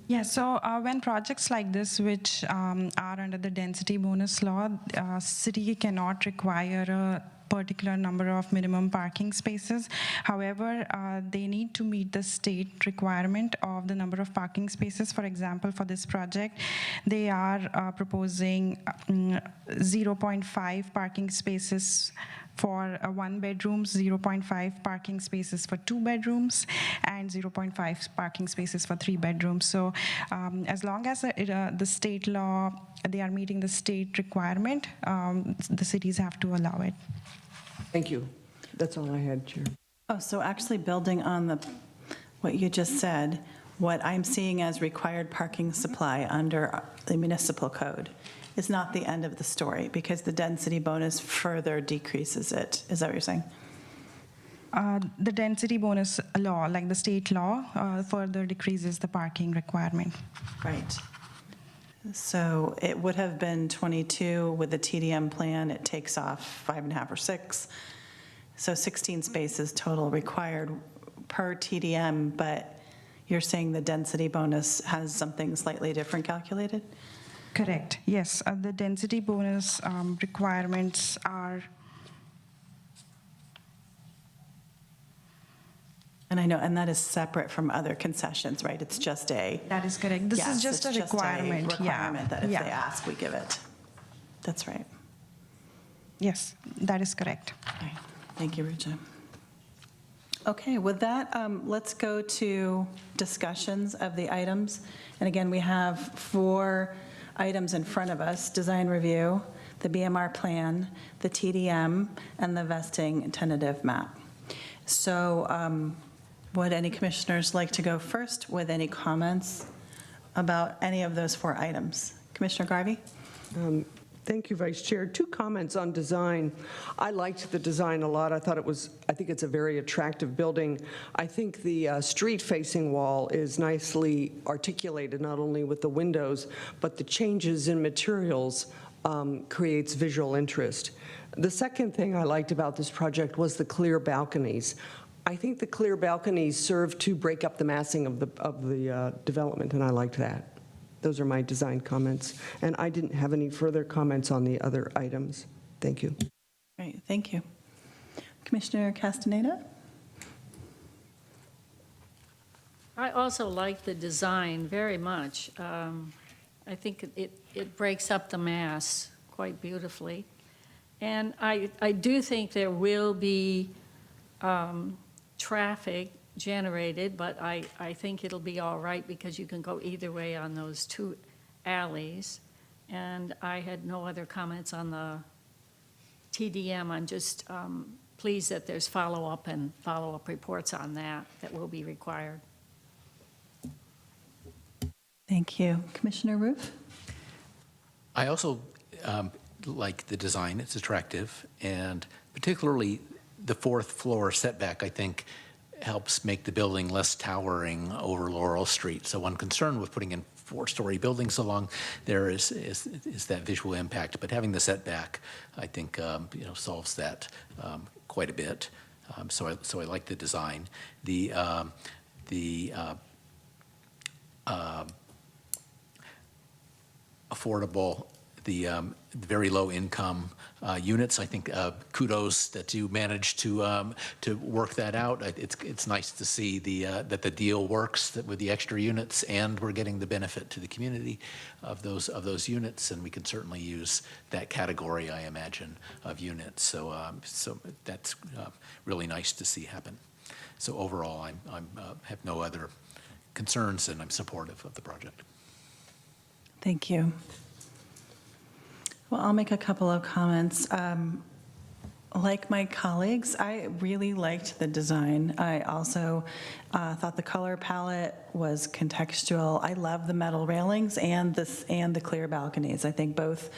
Yeah, so when projects like this, which are under the density bonus law, city cannot require a particular number of minimum parking spaces. However, they need to meet the state requirement of the number of parking spaces. For example, for this project, they are proposing 0.5 parking spaces for one bedrooms, 0.5 parking spaces for 2 bedrooms, and 0.5 parking spaces for 3 bedrooms. So as long as the state law, they are meeting the state requirement, the cities have to allow it. Thank you. That's all I had, Chair. Oh, so actually building on what you just said, what I'm seeing as required parking supply under the municipal code is not the end of the story, because the density bonus further decreases it. Is that what you're saying? The density bonus law, like the state law, further decreases the parking requirement. Right. So it would have been 22 with the TDM plan. It takes off 5.5 or 6. So 16 spaces total required per TDM, but you're saying the density bonus has something slightly different calculated? Correct. Yes, the density bonus requirements are. And I know, and that is separate from other concessions, right? It's just a. That is correct. This Yes, is just it's a requirement. requirement that if Yeah. they ask, we give it. That's right. Yes, that is correct. Okay. Thank you, Ruja. Okay, with that, let's go to discussions of the items. And again, we have 4 items in front of us: design review, the BMR plan, the TDM, and the vesting tentative map. So would any commissioners like to go first with any comments about any of those 4 items? Commissioner Garvey? Thank you, Vice Chair. 2 comments on design. I liked the design a lot. I think it's a very attractive building. I think the street-facing wall is nicely articulated, not only with the windows, but the changes in materials creates visual interest. The second thing I liked about this project was the clear balconies. I think the clear balconies serve to break up the massing of the development, and I liked that. Those are my design comments. And I didn't have any further comments on the other items. Thank you. Great, thank you. Commissioner Castaneda? I also like the design very much. I think it breaks up the mass quite beautifully. And I do think there will be traffic generated, but I think it'll be all right because you can go either way on those 2 alleys. And I had no other comments on the TDM. I'm just pleased that there's follow-up and follow-up reports on that will be required. Thank you. Commissioner Roof? I also like the design. It's attractive, and particularly the 4th floor setback, I think, helps make the building less towering over Laurel Street. So one concern with putting in 4-story buildings along there is that visual impact. But having the setback, I think, solves that quite a bit. So I like the design. The affordable, the very low income units. I think kudos that you managed to work that out. It's nice to see that the deal works with the extra units, and we're getting the benefit to the community of those units, and we can certainly use that category, I imagine, of units. So that's really nice to see happen. So overall, I have no other concerns, and I'm supportive of the project. Thank you. Well, I'll make a couple of comments. Like my colleagues, I really liked the design. I also thought the color palette was contextual. I love the metal railings and the clear balconies. I think both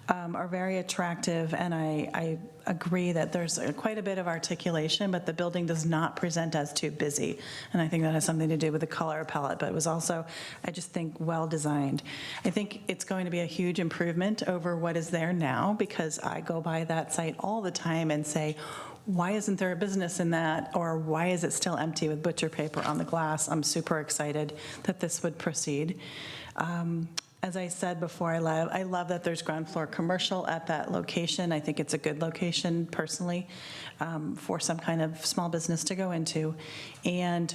are very attractive, and I agree that there's quite a bit of articulation, but the building does not present as too busy. And I think that has something to do with the color palette, but it was also, I just think, well designed. I think it's going to be a huge improvement over what is there now, because I go by that site all the time and say, why isn't there a business in that? Or why is it still empty with butcher paper on the glass? I'm super excited that this would proceed. as I said before, I love that there's ground floor commercial at that location. I think it's a good location personally for some kind of small business to go into. And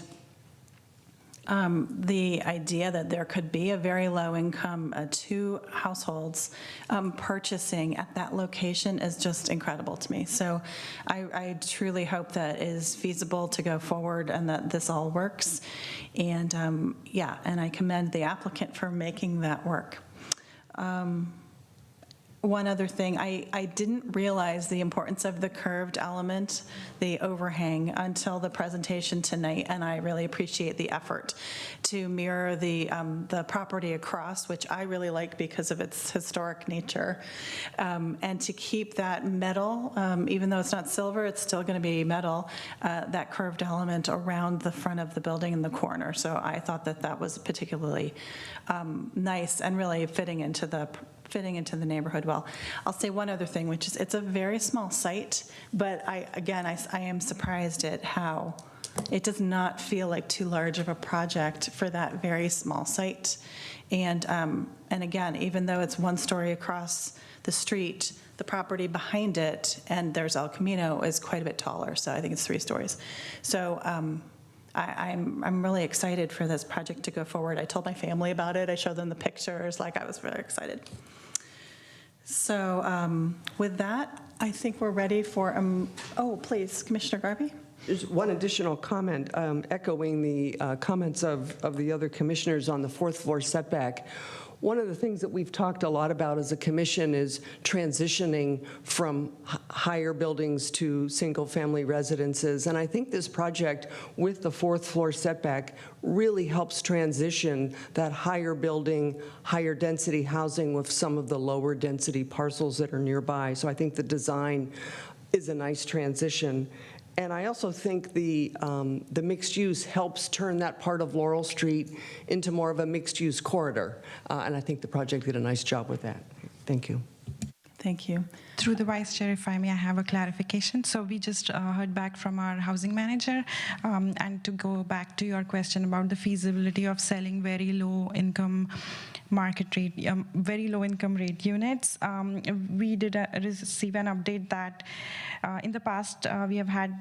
the idea that there could be a very low income, 2 households purchasing at that location is just incredible to me. So I truly hope that it is feasible to go forward and that this all works. And yeah, and I commend the applicant for making that work. One other thing, I didn't realize the importance of the curved element, the overhang, until the presentation tonight, and I really appreciate the effort to mirror the property across, which I really like because of its historic nature, and to keep that metal, even though it's not silver, it's still going to be metal, that curved element around the front of the building in the corner. So I thought that that was particularly nice and really fitting into the neighborhood well. I'll say one other thing, which is it's a very small site, but I am surprised at how it does not feel like too large of a project for that very small site. And again, even though it's 1 story across the street, the property behind it, and there's El Camino, is quite a bit taller. So I think it's 3 stories. So I'm really excited for this project to go forward. I told my family about it. I showed them the pictures. Like, I was very excited. So with that, I think we're ready for, oh, please, Commissioner Garvey. There's one additional comment, echoing the comments of the other commissioners on the 4th floor setback. One of the things that we've talked a lot about as a commission is transitioning from higher buildings to single-family residences. And I think this project with the 4th floor setback really helps transition that higher building, higher density housing with some of the lower density parcels that are nearby. So I think the design is a nice transition. And I also think the mixed use helps turn that part of Laurel Street into more of a mixed use corridor. And I think the project did a nice job with that. Thank you. Thank you. Through the Vice Chair, if I may, I have a clarification. So we just heard back from our housing manager. And to go back to your question about the feasibility of selling very low income market rate, very low income rate units, we did receive an update that in the past we have had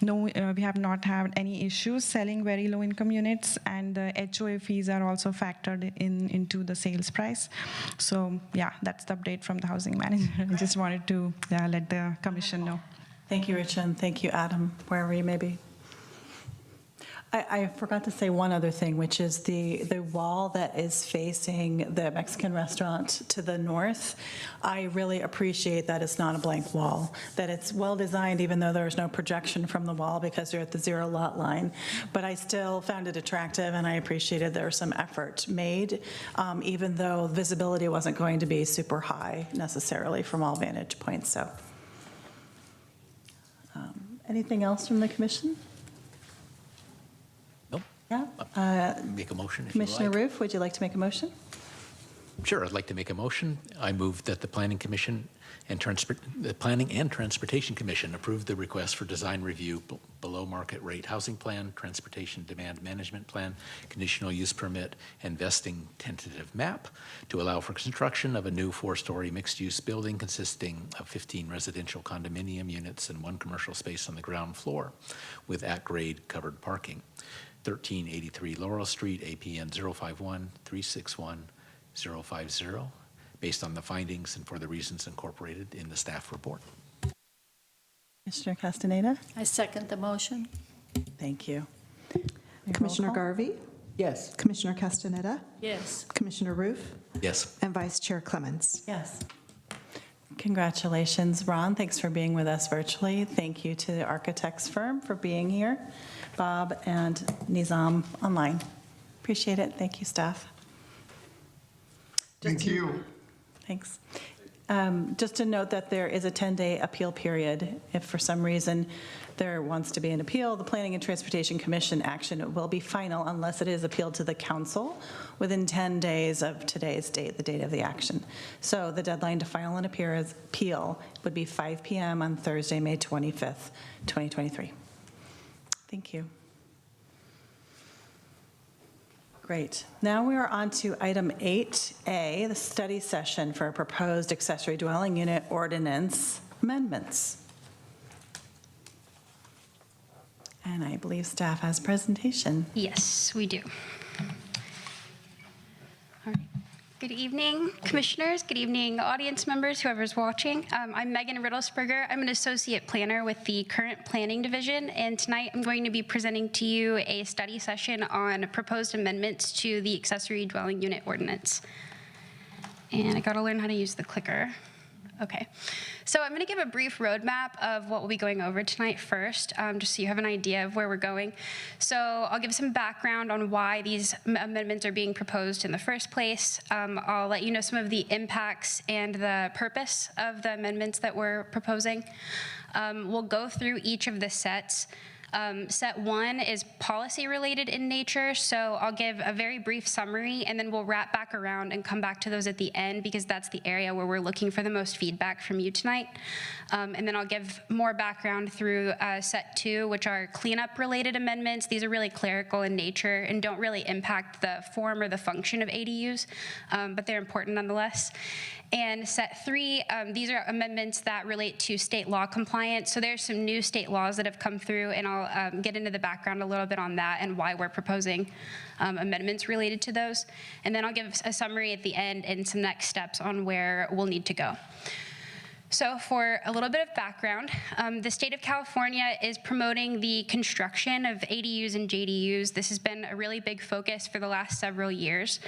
we have not had any issues selling very low income units, and the HOA fees are also factored into the sales price. So yeah, that's the update from the housing manager. I just wanted to let the commission know. Thank you, Richa, and thank you, Adam, wherever you may be. I forgot to say one other thing, which is the wall that is facing the Mexican restaurant to the north. I really appreciate that it's not a blank wall, that it's well designed, even though there's no projection from the wall because you're at the 0 lot line. But I still found it attractive, and I appreciated there was some effort made, even though visibility wasn't going to be super high necessarily from all vantage points. So, anything else from the commission? Yeah. Make a motion if Commissioner you like. Roof, would you like to make a motion? Sure, I'd like to make a motion. I move that the Planning Commission and the Planning and Transportation Commission approve the request for design review below market rate housing plan, transportation demand management plan, conditional use permit, and vesting tentative map to allow for construction of a new 4-story mixed-use building consisting of 15 residential condominium units and 1 commercial space on the ground floor with at-grade covered parking. 1383 Laurel Street, APN 051-361-050, based on the findings and for the reasons incorporated in the staff report. Commissioner Castaneda? I second the motion. Thank you. Commissioner Garvey? Yes. Commissioner Castaneda? Yes. Commissioner Roof? Yes. And Vice Chair Clemens? Yes. Congratulations, Ron. Thanks for being with us virtually. Thank you to the architects firm for being here, Bob and Nizam online. Appreciate it. Thank you, staff. Thank you. Thanks. Just to note that there is a 10-day appeal period. If for some reason there wants to be an appeal, the Planning and Transportation Commission action will be final unless it is appealed to the council within 10 days of today's date, the date of the action. So the deadline to file an appeal would be 5 p.m. on Thursday, May 25th, 2023. Thank you. Great. Now we are on to item 8A, the study session for proposed accessory dwelling unit ordinance amendments. And I believe staff has presentation. Yes, we do. All right. Good evening, commissioners. Good evening, audience members, whoever's watching. I'm Megan Riddlesberger. I'm an associate planner with the current planning division, and tonight I'm going to be presenting to you a study session on proposed amendments to the accessory dwelling unit ordinance. And I gotta learn how to use the clicker. Okay, so I'm going to give a brief roadmap of what we'll be going over tonight first, just so you have an idea of where we're going. So I'll give some background on why these amendments are being proposed in the first place. I'll let you know some of the impacts and the purpose of the amendments that we're proposing. We'll go through each of the sets. Set 1 is policy related in nature, so I'll give a very brief summary and then we'll wrap back around and come back to those at the end because that's the area where we're looking for the most feedback from you tonight. And then I'll give more background through Set 2, which are cleanup related amendments. These are really clerical in nature and don't really impact the form or the function of ADUs, but they're important nonetheless. And Set 3, these are amendments that relate to state law compliance. So there's some new state laws that have come through, and I'll get into the background a little bit on that and why we're proposing amendments related to those. And then I'll give a summary at the end and some next steps on where we'll need to go. So for a little bit of background, the state of California is promoting the construction of ADUs and JDUs. This has been a really big focus for the last several years.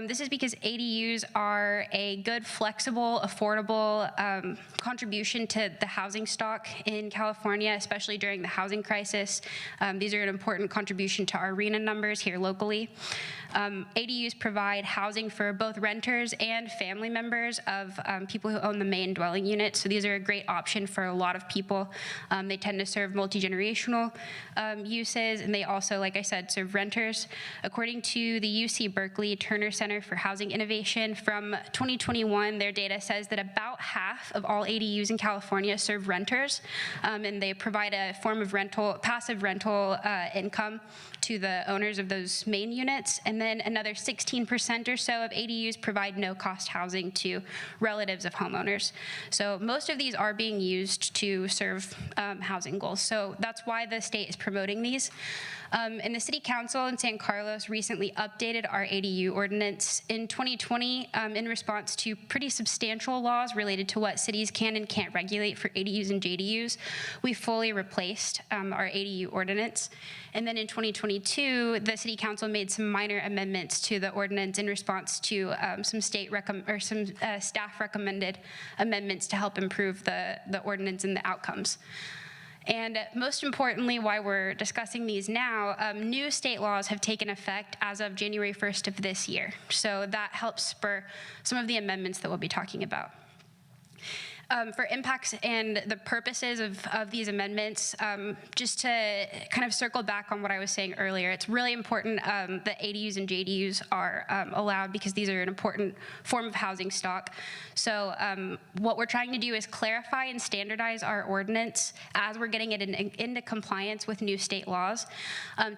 This is because ADUs are a good, flexible, affordable contribution to the housing stock in California, especially during the housing crisis. These are an important contribution to our RHNA numbers here locally. ADUs provide housing for both renters and family members of people who own the main dwelling unit. So these are a great option for a lot of people. They tend to serve multi-generational uses, and they also, like I said, serve renters. According to the UC Berkeley Turner Center for Housing Innovation, from 2021, their data says that about half of all ADUs in California serve renters, and they provide a form of rental, passive rental income to the owners of those main units. And then another 16% or so of ADUs provide no-cost housing to relatives of homeowners. So most of these are being used to serve housing goals. So that's why the state is promoting these. And the City Council in San Carlos recently updated our ADU ordinance in 2020 in response to pretty substantial laws related to what cities can and can't regulate for ADUs and JDUs. We fully replaced our ADU ordinance. And then in 2022, the City Council made some minor amendments to the ordinance in response to some staff recommended amendments to help improve the ordinance and the outcomes. And most importantly, why we're discussing these now, new state laws have taken effect as of January 1st of this year. So that helps spur some of the amendments that we'll be talking about. For impacts and the purposes of these amendments, just to kind of circle back on what I was saying earlier, it's really important that ADUs and JDUs are allowed because these are an important form of housing stock. So what we're trying to do is clarify and standardize our ordinance as we're getting it into compliance with new state laws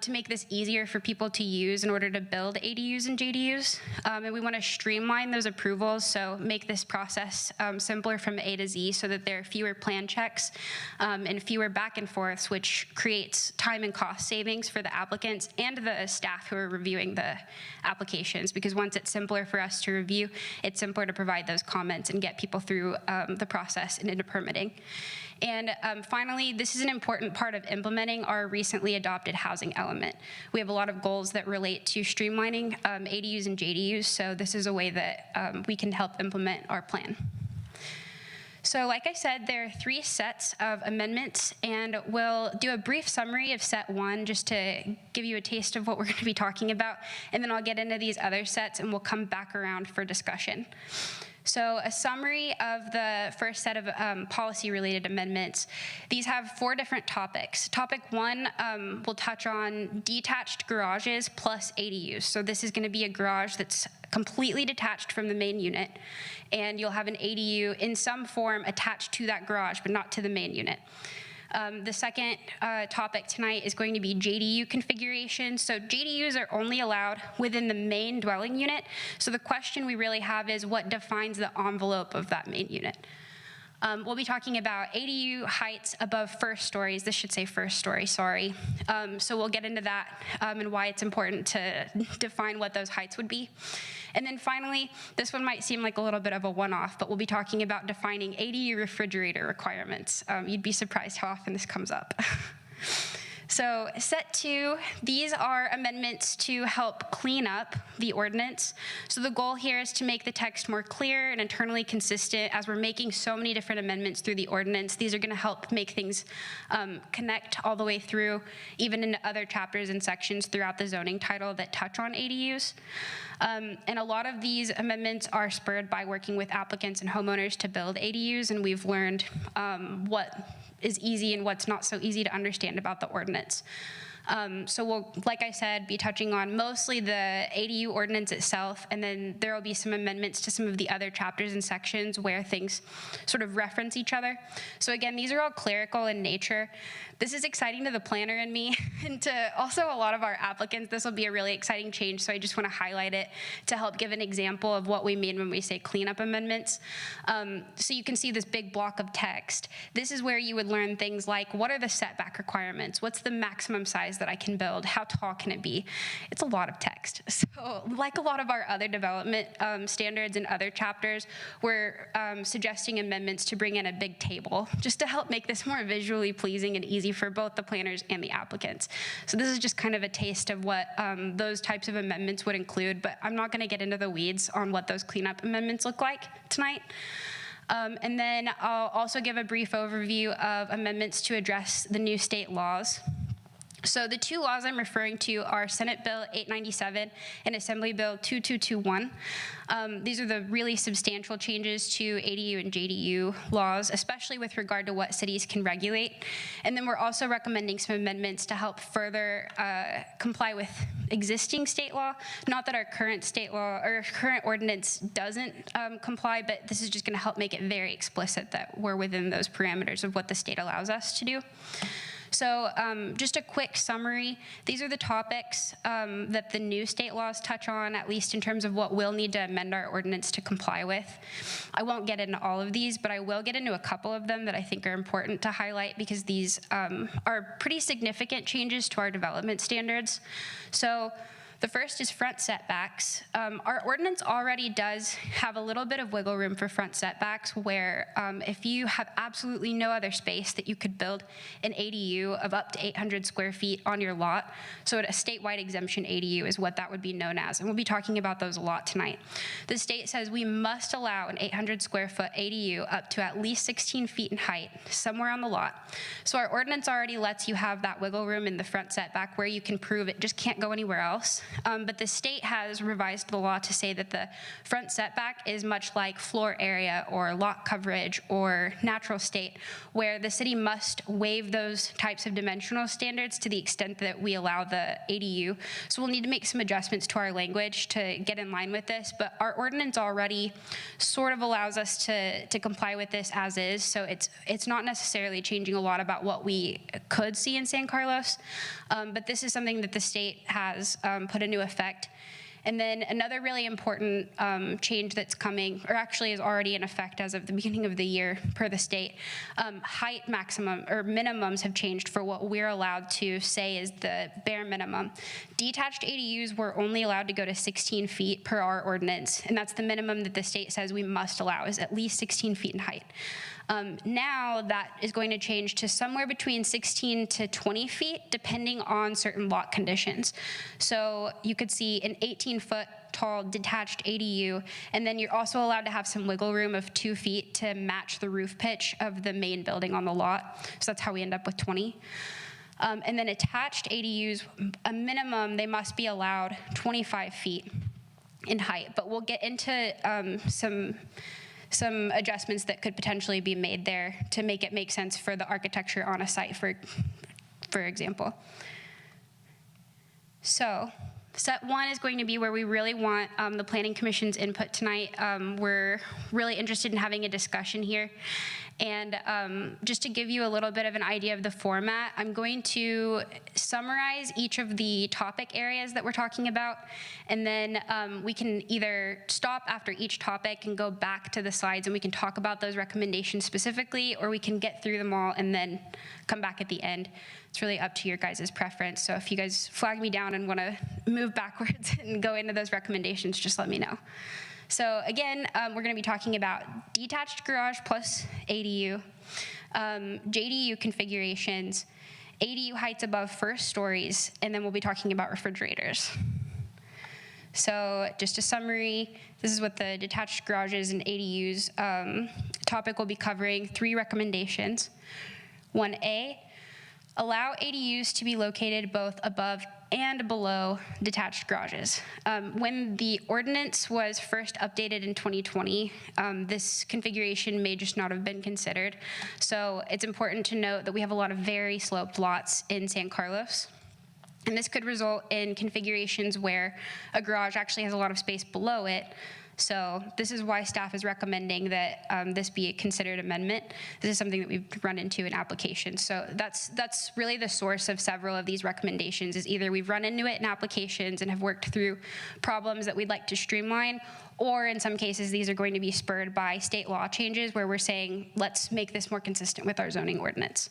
to make this easier for people to use in order to build ADUs and JDUs. And we want to streamline those approvals, so make this process simpler from A to Z so that there are fewer plan checks and fewer back and forths, which creates time and cost savings for the applicants and the staff who are reviewing the applications, because once it's simpler for us to review, it's simpler to provide those comments and get people through the process and into permitting. And finally, this is an important part of implementing our recently adopted housing element. We have a lot of goals that relate to streamlining ADUs and JDUs, so this is a way that we can help implement our plan. So like I said, there are 3 sets of amendments, and we'll do a brief summary of set 1 just to give you a taste of what we're going to be talking about, and then I'll get into these other sets and we'll come back around for discussion. So a summary of the first set of policy-related amendments. These have 4 different topics. Topic 1 will touch on detached garages plus ADUs. So this is going to be a garage that's completely detached from the main unit, and you'll have an ADU in some form attached to that garage, but not to the main unit. The second topic tonight is going to be JDU configuration. So JDUs are only allowed within the main dwelling unit. So the question we really have is what defines the envelope of that main unit? We'll be talking about ADU heights above first stories. This should say first story, sorry. So we'll get into that and why it's important to define what those heights would be. And then finally, this one might seem like a little bit of a one-off, but we'll be talking about defining ADU refrigerator requirements. You'd be surprised how often this comes up. So set 2, these are amendments to help clean up the ordinance. So the goal here is to make the text more clear and internally consistent. As we're making so many different amendments through the ordinance, these are going to help make things connect all the way through, even into other chapters and sections throughout the zoning title that touch on ADUs. And a lot of these amendments are spurred by working with applicants and homeowners to build ADUs, and we've learned what is easy and what's not so easy to understand about the ordinance. So we'll, like I said, be touching on mostly the ADU ordinance itself, and then there will be some amendments to some of the other chapters and sections where things sort of reference each other. So again, these are all clerical in nature. This is exciting to the planner and me, and to also a lot of our applicants. This will be a really exciting change, so I just want to highlight it to help give an example of what we mean when we say cleanup amendments. So you can see this big block of text. This is where you would learn things like, what are the setback requirements? What's the maximum size that I can build? How tall can it be? It's a lot of text. So like a lot of our other development standards and other chapters, we're suggesting amendments to bring in a big table just to help make this more visually pleasing and easy for both the planners and the applicants. So this is just kind of a taste of what those types of amendments would include, but I'm not going to get into the weeds on what those cleanup amendments look like tonight. And then I'll also give a brief overview of amendments to address the new state laws. So the 2 laws I'm referring to are Senate Bill 897 and Assembly Bill 2221. These are the really substantial changes to ADU and JDU laws, especially with regard to what cities can regulate. And then we're also recommending some amendments to help further comply with existing state law. Not that our current state law or current ordinance doesn't comply, but this is just going to help make it very explicit that we're within those parameters of what the state allows us to do. So just a quick summary. These are the topics that the new state laws touch on, at least in terms of what we'll need to amend our ordinance to comply with. I won't get into all of these, but I will get into a couple of them that I think are important to highlight because these are pretty significant changes to our development standards. So the first is front setbacks. Our ordinance already does have a little bit of wiggle room for front setbacks where if you have absolutely no other space that you could build an ADU of up to 800 square feet on your lot. So a statewide exemption ADU is what that would be known as. And we'll be talking about those a lot tonight. The state says we must allow an 800 square foot ADU up to at least 16 feet in height somewhere on the lot. So our ordinance already lets you have that wiggle room in the front setback where you can prove it just can't go anywhere else. But the state has revised the law to say that the front setback is much like floor area or lot coverage or natural state, where the city must waive those types of dimensional standards to the extent that we allow the ADU. So we'll need to make some adjustments to our language to get in line with this, but our ordinance already sort of allows us to comply with this as is, so it's not necessarily changing a lot about what we could see in San Carlos, but this is something that the state has put into effect. And then another really important change that's coming, or actually is already in effect as of the beginning of the year per the state, height maximum or minimums have changed for what we're allowed to say is the bare minimum. Detached ADUs were only allowed to go to 16 feet per our ordinance, and that's the minimum that the state says we must allow is at least 16 feet in height. Now that is going to change to somewhere between 16 to 20 feet, depending on certain lot conditions. So you could see an 18-foot tall detached ADU, and then you're also allowed to have some wiggle room of 2 feet to match the roof pitch of the main building on the lot. So that's how we end up with 20. And then attached ADUs, a minimum, they must be allowed 25 feet in height. But we'll get into some adjustments that could potentially be made there to make it make sense for the architecture on a site, for example. So Set 1 is going to be where we really want the Planning Commission's input tonight. We're really interested in having a discussion here. And just to give you a little bit of an idea of the format, I'm going to summarize each of the topic areas that we're talking about, and then we can either stop after each topic and go back to the slides and we can talk about those recommendations specifically, or we can get through them all and then come back at the end. It's really up to your guys' preference. So if you guys flag me down and want to move backwards and go into those recommendations, just let me know. So again, we're going to be talking about detached garage plus ADU, JDU configurations, ADU heights above first stories, and then we'll be talking about refrigerators. So just a summary, this is what the detached garages and ADUs topic will be covering. 3 recommendations. 1A, allow ADUs to be located both above and below detached garages. When the ordinance was first updated in 2020, this configuration may just not have been considered. So it's important to note that we have a lot of very sloped lots in San Carlos. And this could result in configurations where a garage actually has a lot of space below it. So this is why staff is recommending that this be a considered amendment. This is something that we've run into in applications. So that's really the source of several of these recommendations, is either we've run into it in applications and have worked through problems that we'd like to streamline, or in some cases, these are going to be spurred by state law changes where we're saying, let's make this more consistent with our zoning ordinance.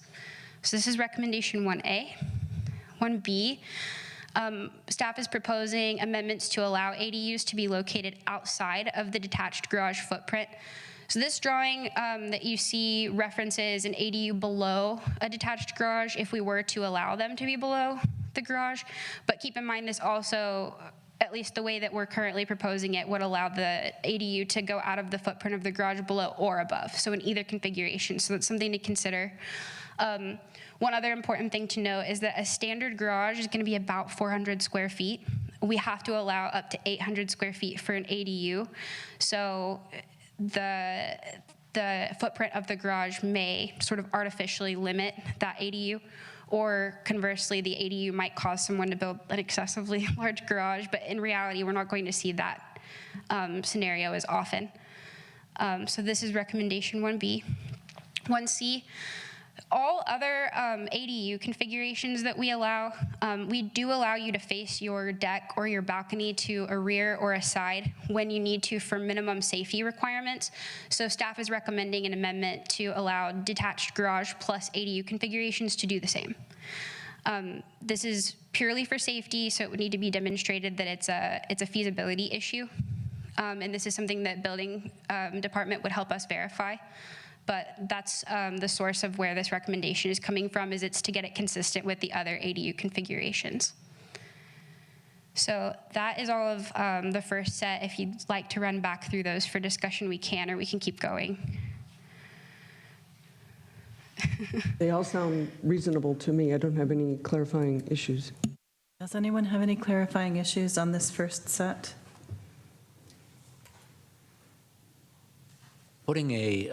So this is recommendation 1A. 1B. Staff is proposing amendments to allow ADUs to be located outside of the detached garage footprint. So this drawing that you see references an ADU below a detached garage if we were to allow them to be below the garage. But keep in mind, this also, at least the way that we're currently proposing it, would allow the ADU to go out of the footprint of the garage below or above, so in either configuration. So that's something to consider. One other important thing to note is that a standard garage is going to be about 400 square feet. We have to allow up to 800 square feet for an ADU. So the footprint of the garage may sort of artificially limit that ADU, or conversely, the ADU might cause someone to build an excessively large garage, but in reality, we're not going to see that scenario as often. So this is recommendation 1B. 1C, all other ADU configurations that we allow, we do allow you to face your deck or your balcony to a rear or a side when you need to for minimum safety requirements. So staff is recommending an amendment to allow detached garage plus ADU configurations to do the same. This is purely for safety, so it would need to be demonstrated that it's a feasibility issue. And this is something that building department would help us verify. But that's the source of where this recommendation is coming from, is it's to get it consistent with the other ADU configurations. So that is all of the first set. If you'd like to run back through those for discussion, we can, or we can keep going. They all sound reasonable to me. I don't have any clarifying issues. Does anyone have any clarifying issues on this first set? Putting a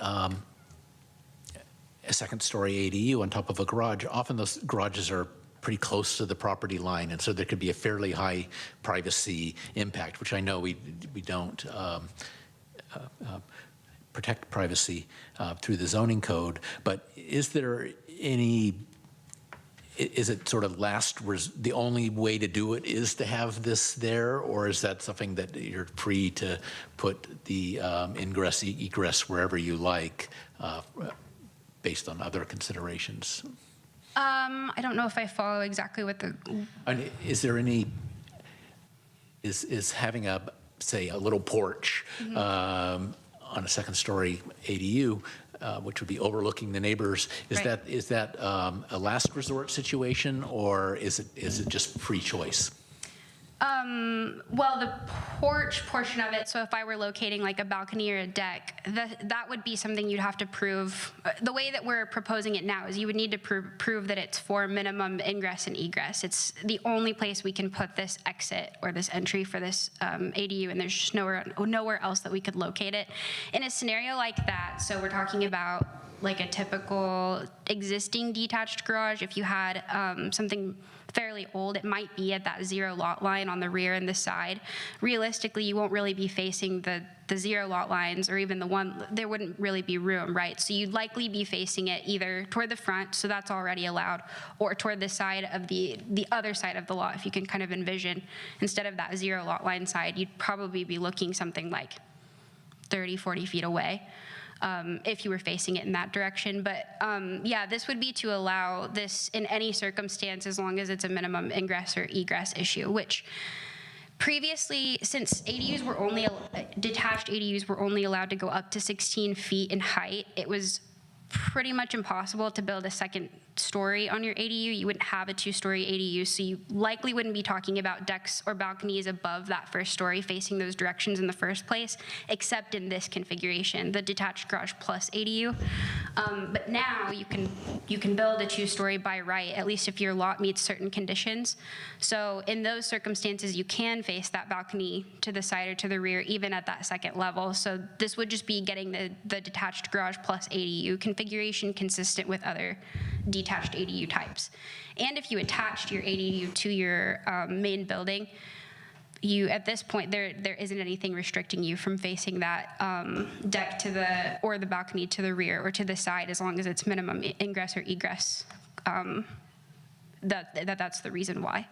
second-story ADU on top of a garage, often those garages are pretty close to the property line, and so there could be a fairly high privacy impact, which I know we don't protect privacy through the zoning code. But is there any, is it sort of the only way to do it is to have this there, or is that something that you're free to put the ingress, egress wherever you like, based on other considerations? I don't know if I follow exactly what the... And is there any, is having a, say, a little porch on a second-story ADU, which would be overlooking the neighbors, is that a last resort situation, or is it just free choice? Well, the porch portion of it, so if I were locating like a balcony or a deck, that would be something you'd have to prove. The way that we're proposing it now is you would need to prove that it's for minimum ingress and egress. It's the only place we can put this exit or this entry for this ADU, and there's just nowhere else that we could locate it. In a scenario like that, so we're talking about like a typical existing detached garage, if you had something fairly old, it might be at that 0 lot line on the rear and the side. Realistically, you won't really be facing the 0 lot lines, or even the one, there wouldn't really be room, right? So you'd likely be facing it either toward the front, so that's already allowed, or toward the side of the other side of the lot, if you can kind of envision. Instead of that 0 lot line side, you'd probably be looking something like 30, 40 feet away. If you were facing it in that direction. But yeah, this would be to allow this in any circumstance as long as it's a minimum ingress or egress issue, which previously, since detached ADUs were only allowed to go up to 16 feet in height, it was pretty much impossible to build a second story on your ADU. You wouldn't have a 2-story ADU, so you likely wouldn't be talking about decks or balconies above that first story facing those directions in the first place, except in this configuration, the detached garage plus ADU. But now you can build a 2-story by right, at least if your lot meets certain conditions. So in those circumstances, you can face that balcony to the side or to the rear, even at that second level. So this would just be getting the detached garage plus ADU configuration consistent with other detached ADU types. And if you attached your ADU to your main building, at this point, there isn't anything restricting you from facing that deck or the balcony to the rear or to the side, as long as it's minimum ingress or egress. That's the reason why.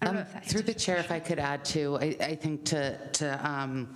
I don't know if that Through the chair, if I could add to, I think to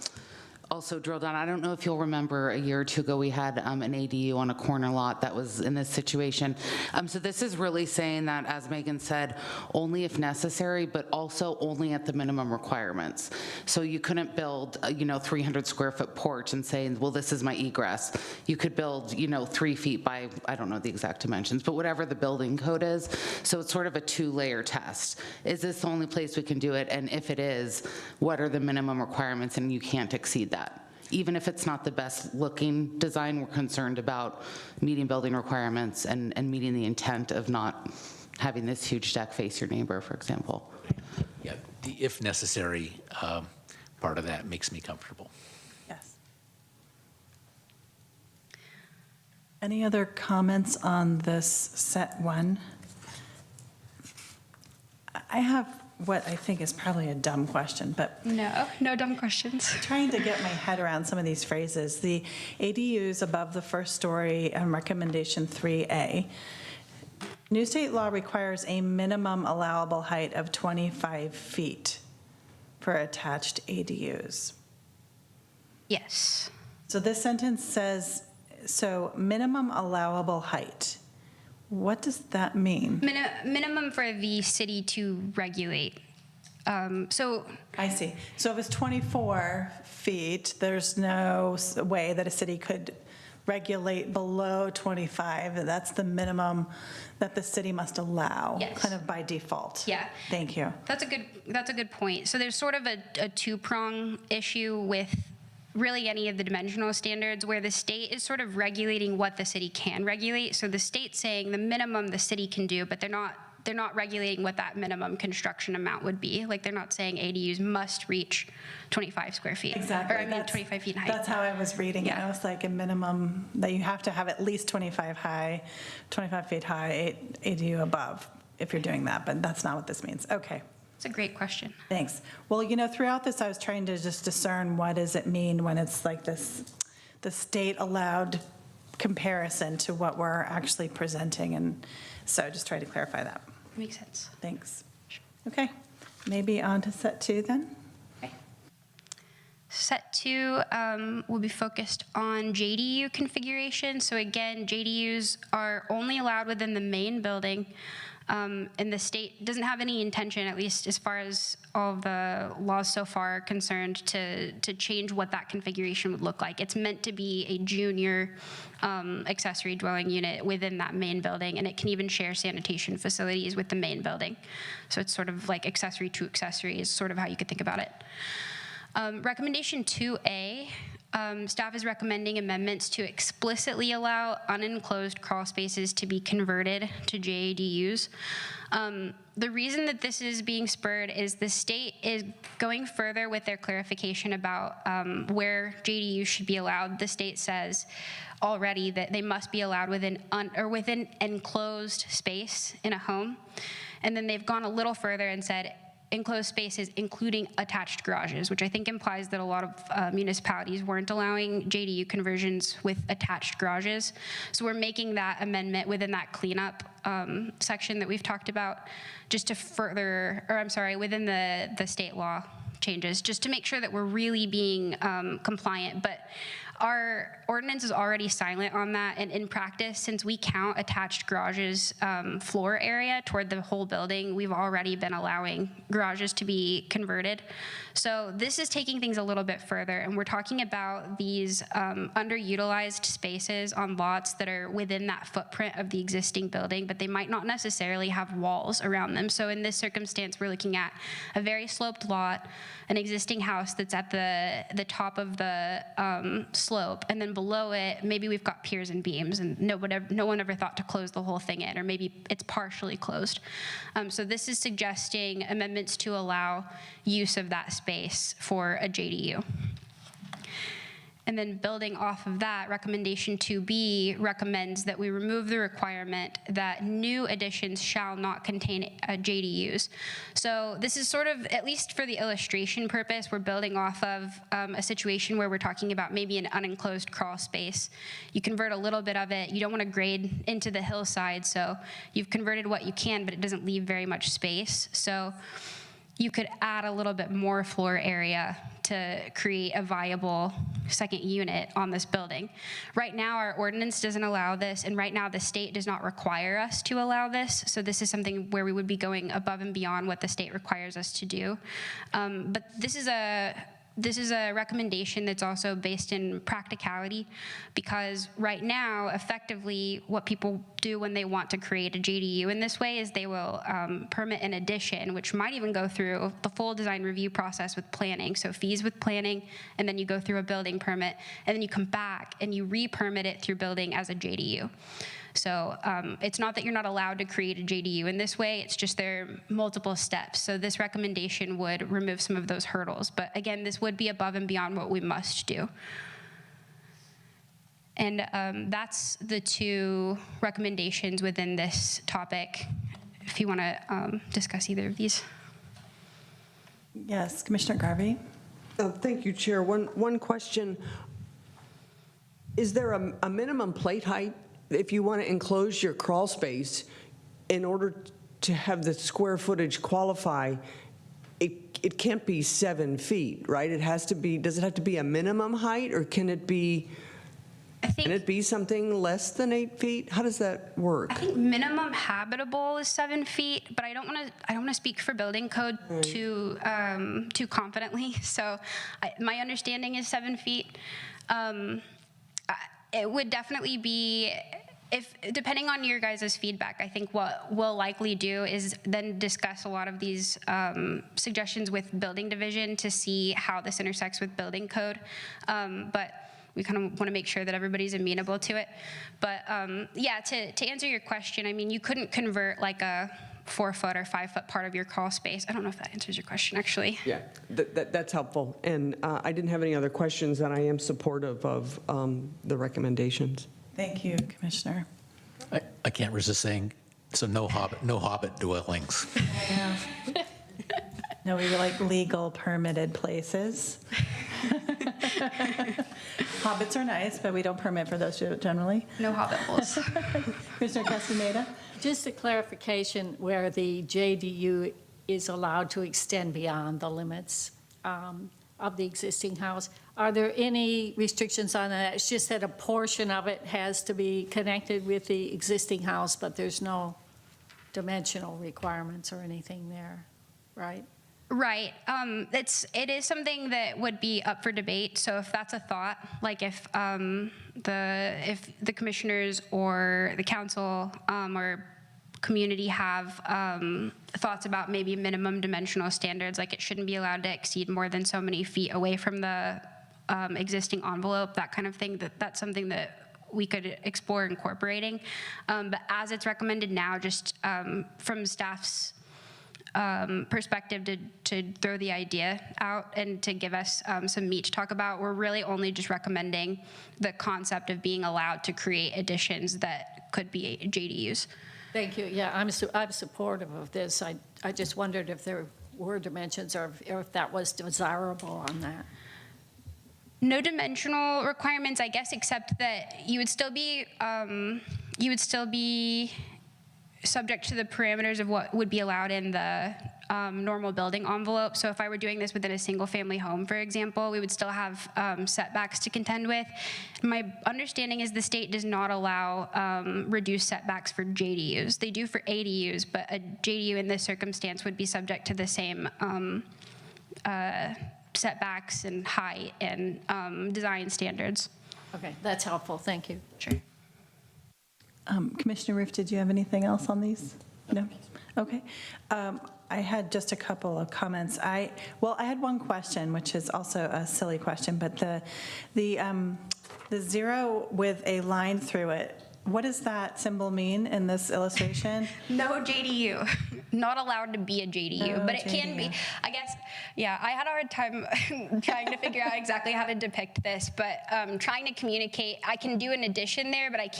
also drill down. I don't know if you'll remember a year or two ago, we had an ADU on a corner lot that was in this situation. So this is really saying that, as Megan said, only if necessary, but also only at the minimum requirements. So you couldn't build a 300 square foot porch and say, well, this is my egress. You could build 3 feet by, I don't know the exact dimensions, but whatever the building code is. So it's sort of a 2-layer test. Is this the only place we can do it? And if it is, what are the minimum requirements? And you can't exceed that. Even if it's not the best looking design, we're concerned about meeting building requirements and meeting the intent of not having this huge deck face your neighbor, for example. Yeah, the if necessary part of that makes me comfortable. Yes. Any other comments on this set 1? I have what I think is probably a dumb question, but No dumb questions. trying to get my head around some of these phrases. The ADUs above the first story, recommendation 3A. New state law requires a minimum allowable height of 25 feet for attached ADUs. Yes. So this sentence says, so minimum allowable height. What does that mean? Minimum for the city to regulate. So I see. So if it's 24 feet, there's no way that a city could regulate below 25. That's the minimum that the city must allow, Yes. kind of by default. Yeah. Thank you. That's a good point. So there's sort of a two-prong issue with really any of the dimensional standards, where the state is sort of regulating what the city can regulate. So the state's saying the minimum the city can do, but they're not regulating what that minimum construction amount would be. Like, they're not saying ADUs must reach 25 square feet. Exactly. Or 25 feet in height. That's how I was reading it. Yeah. It was like a minimum that you have to have at least 25 feet high, ADU above, if you're doing that, but that's not what this means. Okay. It's a great question. Thanks. Well, throughout this, I was trying to just discern what does it mean when it's like this, the state-allowed comparison to what we're actually presenting, and so I just tried to clarify that. Makes sense. Thanks. Okay, maybe on to set 2 then? Okay. Set 2 will be focused on JDU configuration. So again, JDUs are only allowed within the main building. And the state doesn't have any intention, at least as far as all of the laws so far are concerned, to change what that configuration would look like. It's meant to be a junior accessory dwelling unit within that main building, and it can even share sanitation facilities with the main building. So it's sort of like accessory to accessory is sort of how you could think about it. Recommendation 2A, staff is recommending amendments to explicitly allow unenclosed crawl spaces to be converted to JADUs. The reason that this is being spurred is the state is going further with their clarification about where JDUs should be allowed. The state says already that they must be allowed within enclosed space in a home. And then they've gone a little further and said enclosed spaces including attached garages, which I think implies that a lot of municipalities weren't allowing JDU conversions with attached garages. So we're making that amendment within that cleanup section that we've talked about, just to further, or I'm sorry, within the state law changes, just to make sure that we're really being compliant. But our ordinance is already silent on that, and in practice, since we count attached garages floor area toward the whole building, we've already been allowing garages to be converted. So this is taking things a little bit further, and we're talking about these underutilized spaces on lots that are within that footprint of the existing building, but they might not necessarily have walls around them. So in this circumstance, we're looking at a very sloped lot, an existing house that's at the top of the slope, and then below it, maybe we've got piers and beams, and no one ever thought to close the whole thing in, or maybe it's partially closed. So this is suggesting amendments to allow use of that space for a JDU. And then building off of that, recommendation 2B recommends that we remove the requirement that new additions shall not contain JDUs. So this is sort of, at least for the illustration purpose, we're building off of a situation where we're talking about maybe an unenclosed crawl space. You convert a little bit of it. You don't want to grade into the hillside, so you've converted what you can, but it doesn't leave very much space. So you could add a little bit more floor area to create a viable second unit on this building. Right now, our ordinance doesn't allow this, and right now the state does not require us to allow this, so this is something where we would be going above and beyond what the state requires us to do. But this is a recommendation that's also based in practicality, because right now, effectively, what people do when they want to create a JDU in this way is they will permit an addition, which might even go through the full design review process with planning. So fees with planning, and then you go through a building permit, and then you come back and you re-permit it through building as a JDU. So it's not that you're not allowed to create a JDU in this way, it's just there are multiple steps. So this recommendation would remove some of those hurdles. But again, this would be above and beyond what we must do. And that's the two recommendations within this topic, if you want to discuss either of these. Yes, Commissioner Garvey. Thank you, Chair. One question. Is there a minimum plate height if you want to enclose your crawl space in order to have the square footage qualify? It can't be 7 feet, right? It has to be, does it have to be a minimum height, or can it be, can it be something less than 8 feet? How does that work? I think minimum habitable is 7 feet, but I don't want to speak for building code too confidently. So my understanding is 7 feet. It would definitely be, depending on your guys' feedback, I think what we'll likely do is then discuss a lot of these suggestions with building division to see how this intersects with building code. But we kind of want to make sure that everybody's amenable to it. But yeah, to answer your question, I mean, you couldn't convert like a 4-foot or 5-foot part of your crawl space. I don't know if that answers your question, actually. Yeah, that's helpful. And I didn't have any other questions, and I am supportive of the recommendations. Thank you, Commissioner. I can't resist saying, so no hobbit dwellings. Yeah. No, we were like legal permitted places. Hobbits are nice, but we don't permit for those generally. No hobbit holes. Commissioner Castaneda? Just a clarification where the JDU is allowed to extend beyond the limits of the existing house. Are there any restrictions on that? It's just that a portion of it has to be connected with the existing house, but there's no dimensional requirements or anything there, right? Right. It is something that would be up for debate. So if that's a thought, like if the commissioners or the council or community have thoughts about maybe minimum dimensional standards, like it shouldn't be allowed to exceed more than so many feet away from the existing envelope, that kind of thing, that's something that we could explore incorporating. But as it's recommended now, just from staff's perspective to throw the idea out and to give us some meat to talk about, we're really only just recommending the concept of being allowed to create additions that could be JDUs. Thank you. Yeah, I'm supportive of this. I just wondered if there were dimensions or if that was desirable on that. No dimensional requirements, I guess, except that you would still be subject to the parameters of what would be allowed in the normal building envelope. So if I were doing this within a single family home, for example, we would still have setbacks to contend with. My understanding is the state does not allow reduced setbacks for JDUs. They do for ADUs, but a JDU in this circumstance would be subject to the same setbacks and height and design standards. Okay, that's helpful. Thank you. Sure. Commissioner Roof, did you have anything else on these? No? Okay. I had just a couple of comments. I had one question, which is also a silly question, but the zero with a line through it, what does that symbol mean in this illustration? No JDU. Not allowed to be a JDU, No but it can be. JDU. I guess, yeah, I had a hard time trying to figure out exactly how to depict this, but trying to communicate, I can do an addition there, but it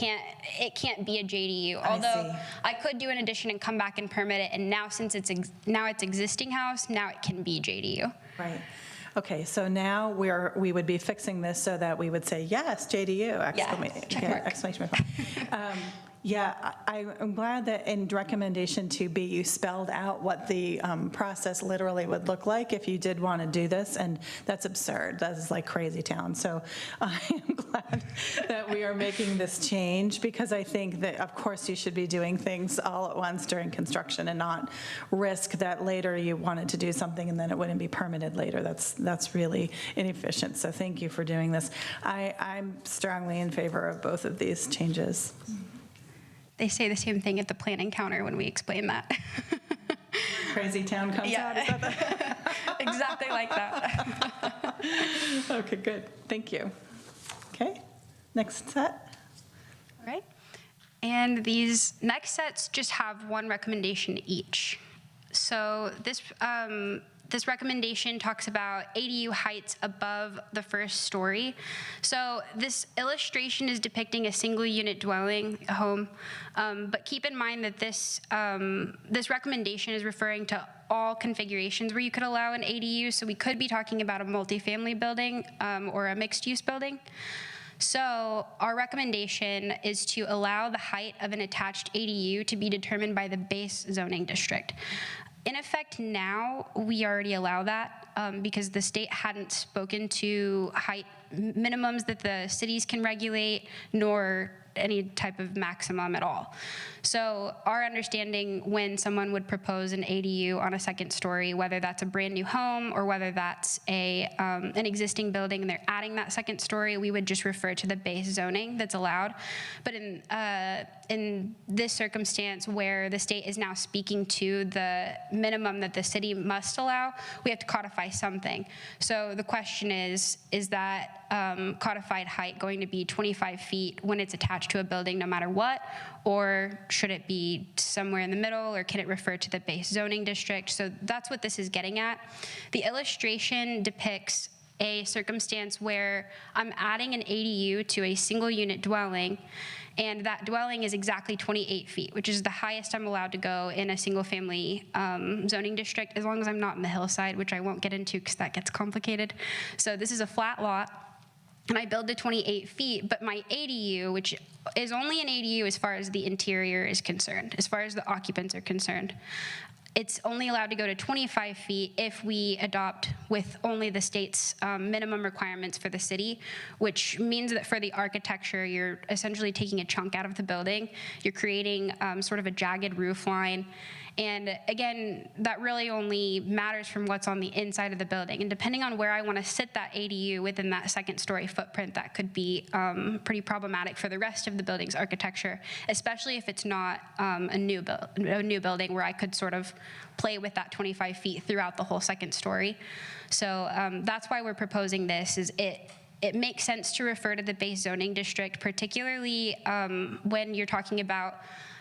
can't be a JDU. Although I could do an addition and come back and permit it, and now since it's existing house, now it can be JDU. Right. Okay, so now we would be fixing this so that we would say, yes, JDU, exclamation point. Yeah, I'm glad that in recommendation 2B, you spelled out what the process literally would look like if you did want to do this, and that's absurd. That is like crazy town. So I am glad that we are making this change, because I think that, of course, you should be doing things all at once during construction and not risk that later you wanted to do something and then it wouldn't be permitted later. That's really inefficient. So thank you for doing this. I'm strongly in favor of both of these changes. They say the same thing at the planning counter when we explain that. Crazy town comes out. Is that the... Exactly like that. Okay, good. Thank you. Okay, next set. All right. And these next sets just have one recommendation each. So this recommendation talks about ADU heights above the first story. So this illustration is depicting a single unit dwelling home, but keep in mind that this recommendation is referring to all configurations where you could allow an ADU. So we could be talking about a multifamily building or a mixed use building. So our recommendation is to allow the height of an attached ADU to be determined by the base zoning district. In effect now, we already allow that because the state hadn't spoken to height minimums that the cities can regulate, nor any type of maximum at all. So our understanding when someone would propose an ADU on a second story, whether that's a brand new home or whether that's an existing building and they're adding that second story, we would just refer to the base zoning that's allowed. But in this circumstance where the state is now speaking to the minimum that the city must allow, we have to codify something. So the question is that codified height going to be 25 feet when it's attached to a building no matter what, or should it be somewhere in the middle, or can it refer to the base zoning district? So that's what this is getting at. The illustration depicts a circumstance where I'm adding an ADU to a single unit dwelling, and that dwelling is exactly 28 feet, which is the highest I'm allowed to go in a single family zoning district, as long as I'm not in the hillside, which I won't get into because that gets complicated. So this is a flat lot, and I build to 28 feet, but my ADU, which is only an ADU as far as the interior is concerned, as far as the occupants are concerned, it's only allowed to go to 25 feet if we adopt with only the state's minimum requirements for the city, which means that for the architecture, you're essentially taking a chunk out of the building. You're creating sort of a jagged roof line. And again, that really only matters from what's on the inside of the building. And depending on where I want to sit that ADU within that second story footprint, that could be pretty problematic for the rest of the building's architecture, especially if it's not a new building where I could sort of play with that 25 feet throughout the whole second story. So that's why we're proposing this, is it makes sense to refer to the base zoning district, particularly when you're talking about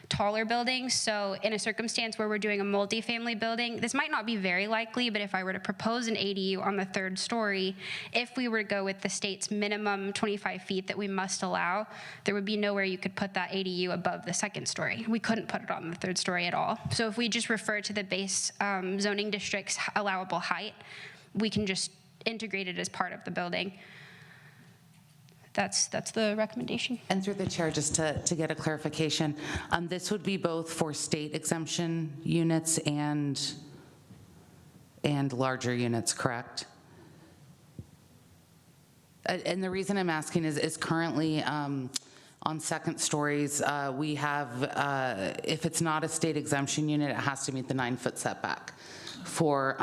taller buildings. So in a circumstance where we're doing a multifamily building, this might not be very likely, but if I were to propose an ADU on the third story, if we were to go with the state's minimum 25 feet that we must allow, there would be nowhere you could put that ADU above the second story. We couldn't put it on the third story at all. So if we just refer to the base zoning district's allowable height, we can just integrate it as part of the building. That's the recommendation. And through the chair, just to get a clarification, this would be both for state exemption units and larger units, correct? And the reason I'm asking is currently on second stories, we have, if it's not a state exemption unit, it has to meet the 9-foot setback for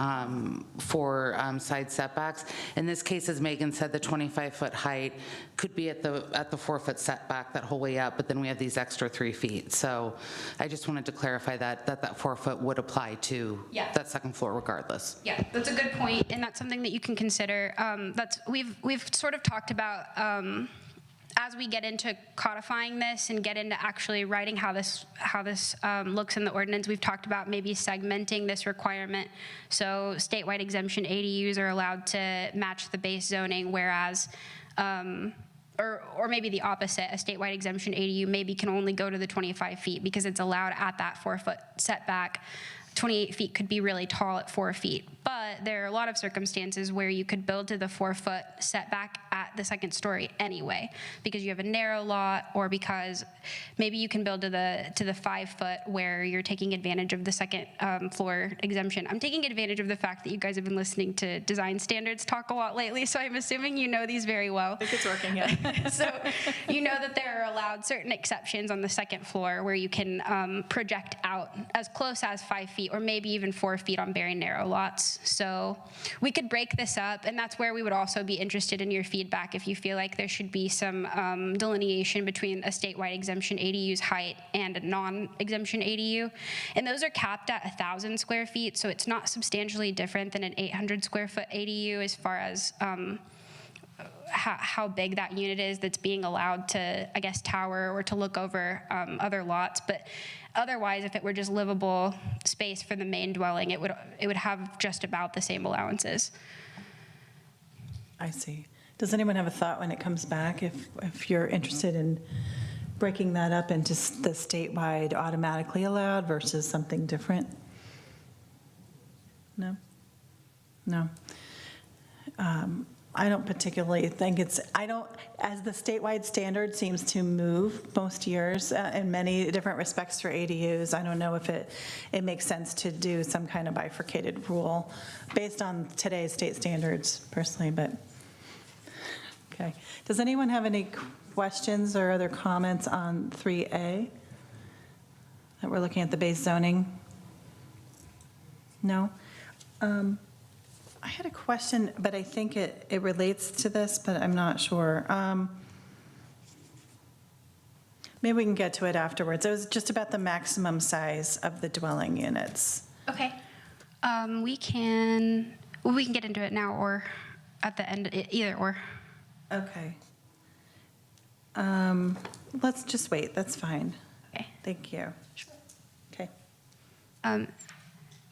side setbacks. In this case, as Megan said, the 25-foot height could be at the 4-foot setback that whole way up, but then we have these extra 3 feet. So I just wanted to clarify that 4 foot would apply to that second floor regardless. Yeah, that's a good point, and that's something that you can consider. We've sort of talked about as we get into codifying this and get into actually writing how this looks in the ordinance. We've talked about maybe segmenting this requirement. So statewide exemption ADUs are allowed to match the base zoning, whereas or maybe the opposite, a statewide exemption ADU maybe can only go to the 25 feet because it's allowed at that 4-foot setback. 28 feet could be really tall at 4 feet. But there are a lot of circumstances where you could build to the 4-foot setback at the second story anyway, because you have a narrow lot, or because maybe you can build to the 5-foot where you're taking advantage of the second floor exemption. I'm taking advantage of the fact that you guys have been listening to design standards talk a lot lately, so I'm assuming you know these very well. I think it's working, yeah. So you know that there are allowed certain exceptions on the second floor where you can project out as close as 5 feet or maybe even 4 feet on very narrow lots. So we could break this up, and that's where we would also be interested in your feedback if you feel like there should be some delineation between a statewide exemption ADU's height and a non-exemption ADU. And those are capped at 1,000 square feet, so it's not substantially different than an 800 square foot ADU as far as how big that unit is that's being allowed to, I guess, tower or to look over other lots. But otherwise, if it were just livable space for the main dwelling, it would have just about the same allowances. I see. Does anyone have a thought when it comes back, if you're interested in breaking that up into the statewide automatically allowed versus something different? No? No. I don't particularly think as the statewide standard seems to move most years in many different respects for ADUs, I don't know if it makes sense to do some kind of bifurcated rule based on today's state standards personally, but, okay. Does anyone have any questions or other comments on 3A? That we're looking at the base zoning? No? I had a question, but I think it relates to this, but I'm not sure. Maybe we can get to it afterwards. It was just about the maximum size of the dwelling units. Okay. We can get into it now or at the end, either or. Okay. Let's just wait. That's fine. Okay. Thank you. Okay.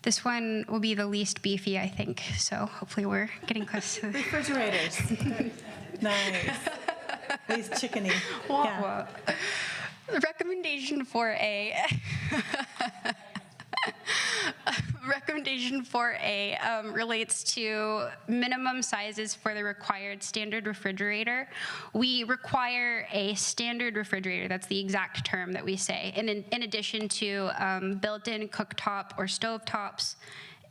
This one will be the least beefy, I think, so hopefully we're getting close to the... Refrigerators. Nice. Least chickeny. Yeah. Recommendation 4A. Recommendation 4A relates to minimum sizes for the required standard refrigerator. We require a standard refrigerator, that's the exact term that we say, and in addition to built-in cooktop or stovetops,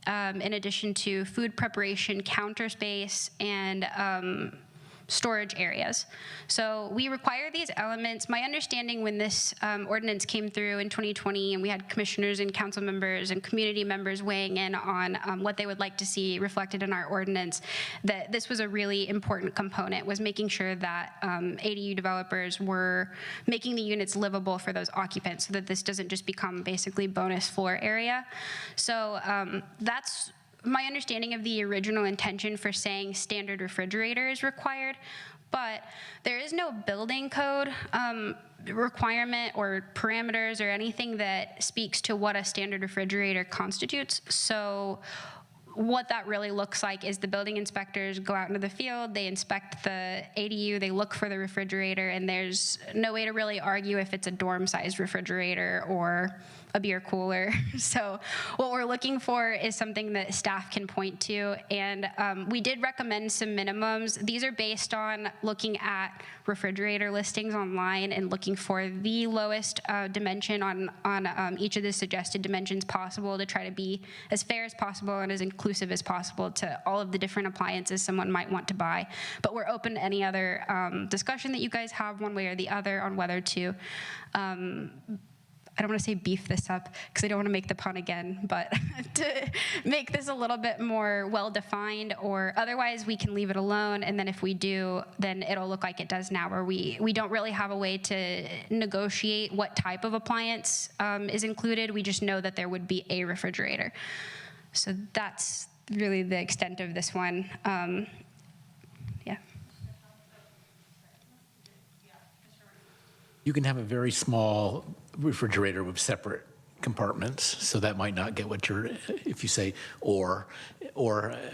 in addition to food preparation counter space and storage areas. So we require these elements. My understanding when this ordinance came through in 2020 and we had commissioners and council members and community members weighing in on what they would like to see reflected in our ordinance, that this was a really important component, was making sure that ADU developers were making the units livable for those occupants so that this doesn't just become basically bonus floor area. So that's my understanding of the original intention for saying standard refrigerator is required, but there is no building code requirement or parameters or anything that speaks to what a standard refrigerator constitutes. So what that really looks like is the building inspectors go out into the field, they inspect the ADU, they look for the refrigerator, and there's no way to really argue if it's a dorm-sized refrigerator or a beer cooler. So what we're looking for is something that staff can point to, and we did recommend some minimums. These are based on looking at refrigerator listings online and looking for the lowest dimension on each of the suggested dimensions possible to try to be as fair as possible and as inclusive as possible to all of the different appliances someone might want to buy. But we're open to any other discussion that you guys have one way or the other on whether to I don't want to say beef this up because I don't want to make the pun again, but to make this a little bit more well-defined, or otherwise we can leave it alone, and then if we do, then it'll look like it does now, where we don't really have a way to negotiate what type of appliance is included. We just know that there would be a refrigerator. So that's really the extent of this one. Yeah. You can have a very small refrigerator with separate compartments, so that might not get what you're, if you say or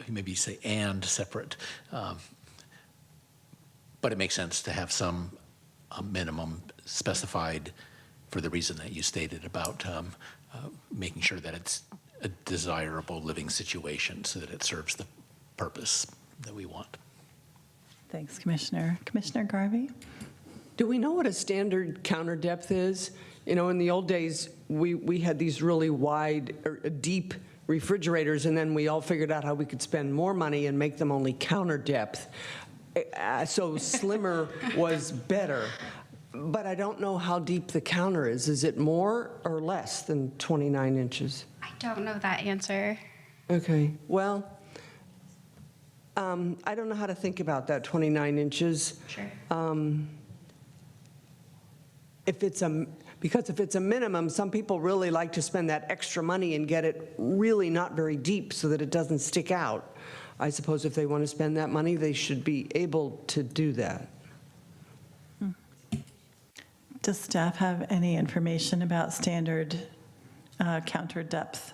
maybe you say and separate. But it makes sense to have some minimum specified for the reason that you stated about making sure that it's a desirable living situation so that it serves the purpose that we want. Thanks, Commissioner. Commissioner Garvey? Do we know what a standard counter depth is? You know, in the old days, we had these really wide, or deep refrigerators, and then we all figured out how we could spend more money and make them only counter depth. So slimmer was better. But I don't know how deep the counter is. Is it more or less than 29 inches? I don't know that answer. Okay, well, I don't know how to think about that 29 inches. Sure. Because if it's a minimum, some people really like to spend that extra money and get it really not very deep so that it doesn't stick out. I suppose if they want to spend that money, they should be able to do that. Does staff have any information about standard counter depth?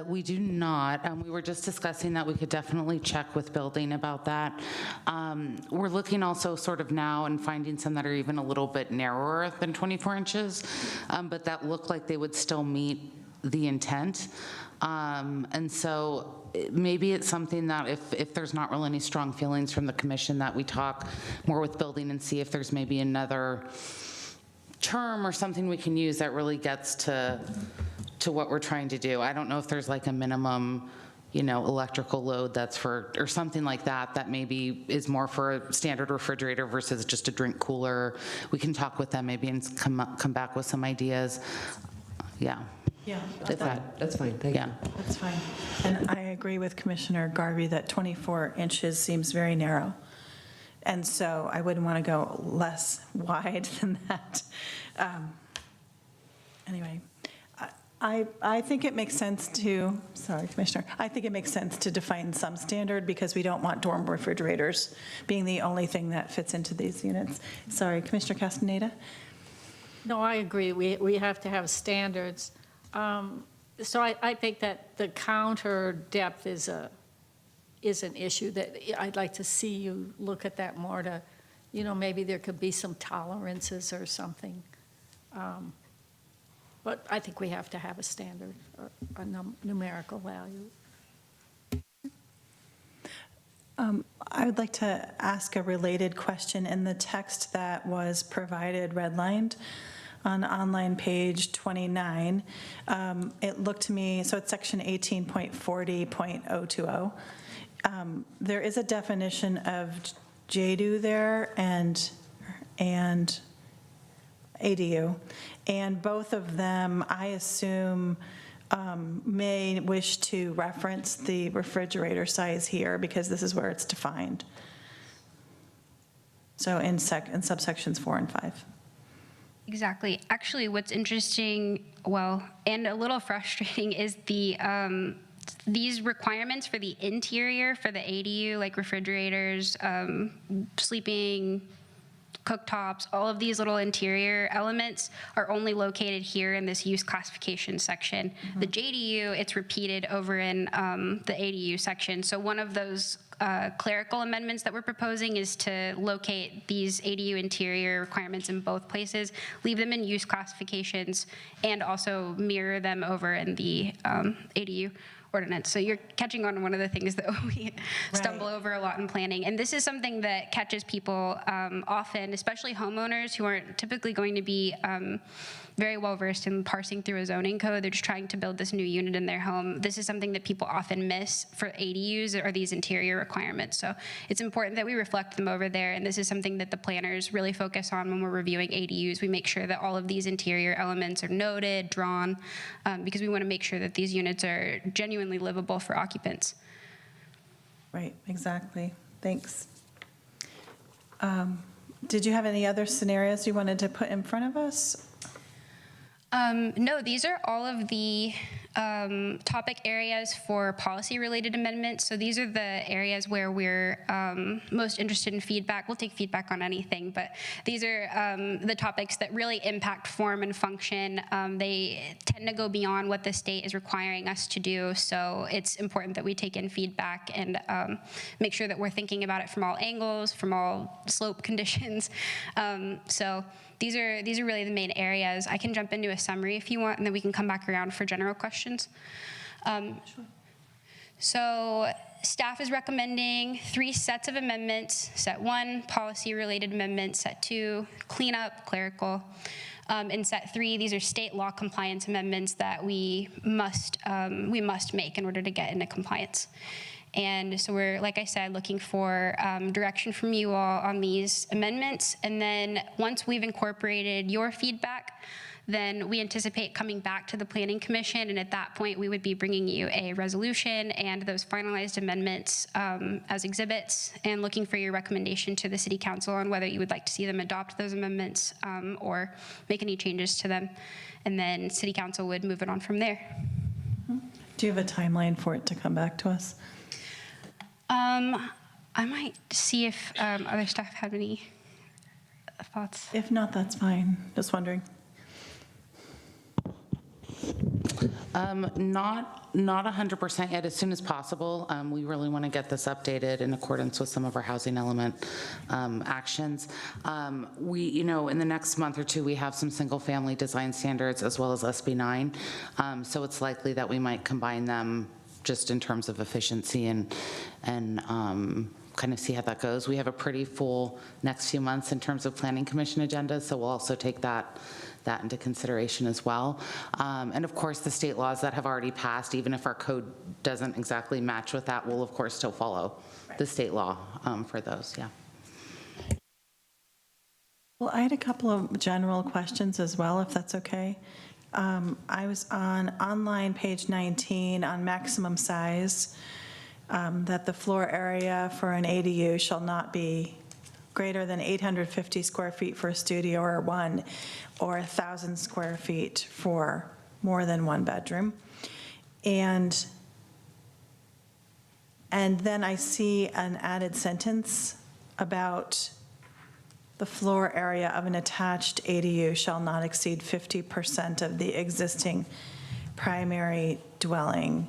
We do not. We were just discussing that we could definitely check with building about that. We're looking also sort of now and finding some that are even a little bit narrower than 24 inches, but that look like they would still meet the intent. And so maybe it's something that if there's not really any strong feelings from the commission, that we talk more with building and see if there's maybe another term or something we can use that really gets to what we're trying to do. I don't know if there's like a minimum, you know, electrical load that's for, or something like that, that maybe is more for a standard refrigerator versus just a drink cooler. We can talk with them maybe and come back with some ideas. Yeah. Yeah, That's fine, thank you. that's fine. And I agree with Commissioner Garvey that 24 inches seems very narrow. And so I wouldn't want to go less wide than that. Anyway, I think it makes sense to, sorry, Commissioner, I think it makes sense to define some standard because we don't want dorm refrigerators being the only thing that fits into these units. Sorry, Commissioner Castaneda? No, I agree. We have to have standards. So I think that the counter depth is an issue that I'd like to see you look at that more to, you know, maybe there could be some tolerances or something. But I think we have to have a standard, or a numerical value. I would like to ask a related question. In the text that was provided redlined on online page 29, it looked to me, so it's section 18.40.020. There is a definition of JADU there and ADU, and both of them, I assume, may wish to reference the refrigerator size here because this is where it's defined. So in subsections 4 and 5. Exactly. Actually, what's interesting, well, and a little frustrating is these requirements for the interior, for the ADU, like refrigerators, sleeping, cooktops, all of these little interior elements are only located here in this use classification section. The JDU, it's repeated over in the ADU section. So one of those clerical amendments that we're proposing is to locate these ADU interior requirements in both places, leave them in use classifications, and also mirror them over in the ADU ordinance. So you're catching on one of the things that we stumble over a lot in planning. And this is something that catches people often, especially homeowners who aren't typically going to be very well versed in parsing through a zoning code. They're just trying to build this new unit in their home. This is something that people often miss for ADUs, or these interior requirements. So it's important that we reflect them over there. And this is something that the planners really focus on when we're reviewing ADUs. We make sure that all of these interior elements are noted, drawn, because we want to make sure that these units are genuinely livable for occupants. Right, exactly. Thanks. Did you have any other scenarios you wanted to put in front of us? No, these are all of the topic areas for policy-related amendments. So these are the areas where we're most interested in feedback. We'll take feedback on anything, but these are the topics that really impact form and function. They tend to go beyond what the state is requiring us to do. So it's important that we take in feedback and make sure that we're thinking about it from all angles, from all slope conditions. So these are really the main areas. I can jump into a summary if you want, and then we can come back around for general questions. Sure. So staff is recommending 3 sets of amendments. Set 1, policy-related amendments. Set 2, cleanup, clerical. In set 3, these are state law compliance amendments that we must make in order to get into compliance. And so we're, like I said, looking for direction from you all on these amendments. And then once we've incorporated your feedback, then we anticipate coming back to the Planning Commission. And at that point, we would be bringing you a resolution and those finalized amendments as exhibits, and looking for your recommendation to the City Council on whether you would like to see them adopt those amendments or make any changes to them. And then City Council would move it on from there. Do you have a timeline for it to come back to us? I might see if other staff have any thoughts. If not, that's fine. Just wondering. Not 100% yet. As soon as possible. We really want to get this updated in accordance with some of our housing element actions. We, in the next month or two, we have some single-family design standards as well as SB 9. So it's likely that we might combine them just in terms of efficiency and kind of see how that goes. We have a pretty full next few months in terms of Planning Commission agenda, so we'll also take that into consideration as well. And of course, the state laws that have already passed, even if our code doesn't exactly match with that, we'll of course still follow the state law for those, yeah. Well, I had a couple of general questions as well, if that's okay. I was on online page 19 on maximum size, that the floor area for an ADU shall not be greater than 850 square feet for a studio or 1,000 square feet for more than 1 bedroom. And then I see an added sentence about the floor area of an attached ADU shall not exceed 50% of the existing primary dwelling.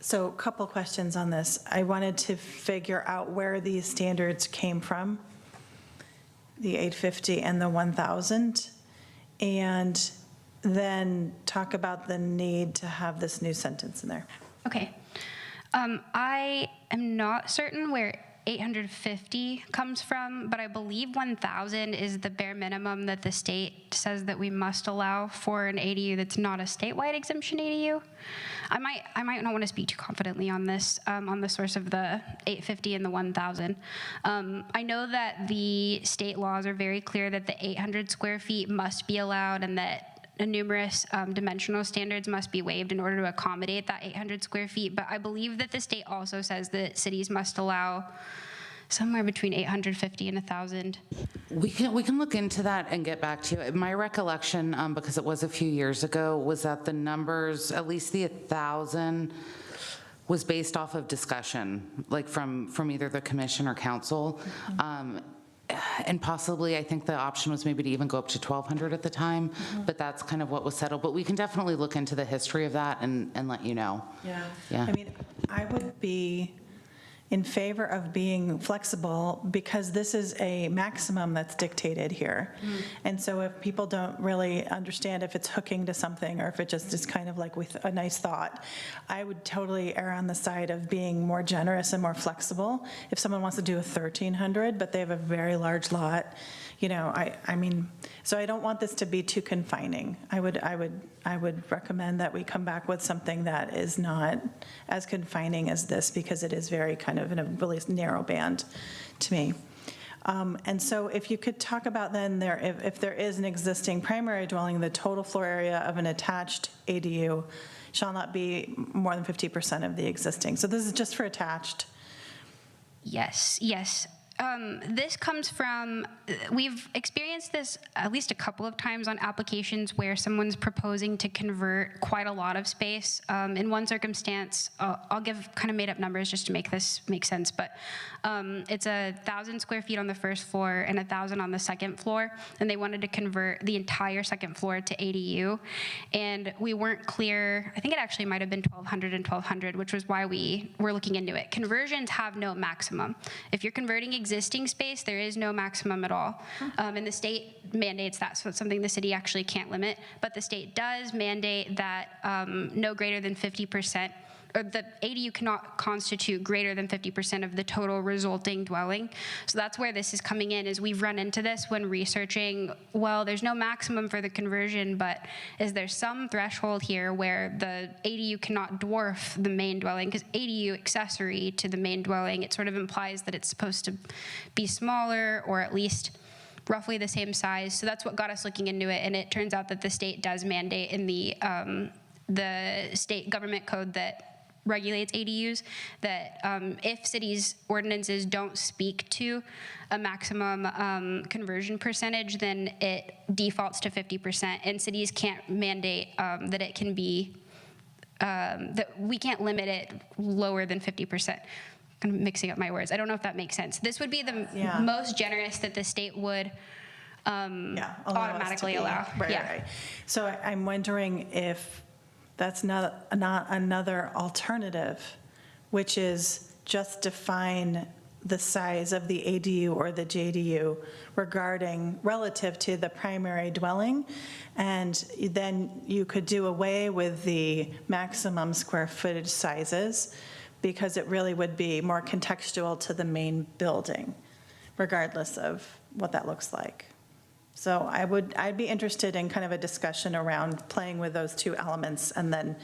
So a couple questions on this. I wanted to figure out where these standards came from, the 850 and the 1,000, and then talk about the need to have this new sentence in there. Okay. I am not certain where 850 comes from, but I believe 1,000 is the bare minimum that the state says that we must allow for an ADU that's not a statewide exemption ADU. I might not want to speak too confidently on this, on the source of the 850 and the 1,000. I know that the state laws are very clear that the 800 square feet must be allowed, and that numerous dimensional standards must be waived in order to accommodate that 800 square feet. But I believe that the state also says that cities must allow somewhere between 850 and 1,000. We can look into that and get back to you. My recollection, because it was a few years ago, was that the numbers, at least the 1,000, was based off of discussion, like from either the commission or council. And possibly, I think the option was maybe to even go up to 1,200 at the time, but that's kind of what was settled. But we can definitely look into the history of that and let you know. I mean, I would be in favor of being flexible because this is a maximum that's dictated here. And so if people don't really understand if it's hooking to something or if it just is kind of like with a nice thought, I would totally err on the side of being more generous and more flexible. If someone wants to do a 1,300, but they have a very large lot, you know, I mean, so I don't want this to be too confining. I would recommend that we come back with something that is not as confining as this because it is very kind of in a really narrow band to me. And so if you could talk about then if there is an existing primary dwelling, the total floor area of an attached ADU shall not be more than 50% of the existing. So this is just for attached. Yes. This comes from, we've experienced this at least a couple of times on applications where someone's proposing to convert quite a lot of space. In one circumstance, I'll give kind of made up numbers just to make this make sense, but it's 1,000 square feet on the first floor and 1,000 on the second floor, and they wanted to convert the entire second floor to ADU, and we weren't clear. I think it actually might have been 1,200 and 1,200, which was why we were looking into it. Conversions have no maximum. If you're converting existing space, there is no maximum at all. And the state mandates that, so it's something the city actually can't limit, but the state does mandate that no greater than 50%, or the ADU cannot constitute greater than 50% of the total resulting dwelling. So that's where this is coming in, is we've run into this when researching, well, there's no maximum for the conversion, but is there some threshold here where the ADU cannot dwarf the main dwelling? Because ADU accessory to the main dwelling, it sort of implies that it's supposed to be smaller or at least roughly the same size. So that's what got us looking into it, and it turns out that the state does mandate in the state government code that regulates ADUs, that if cities' ordinances don't speak to a maximum conversion percentage, then it defaults to 50%, and cities can't mandate that it can be, that we can't limit it lower than 50%. I'm mixing up my words. I don't know if that makes sense. This would be the most generous that the state would automatically allow. Right. So I'm wondering if that's not another alternative, which is just define the size of the ADU or the JDU relative to the primary dwelling, and then you could do away with the maximum square footage sizes because it really would be more contextual to the main building, regardless of what that looks like. So I'd be interested in kind of a discussion around playing with those two elements and then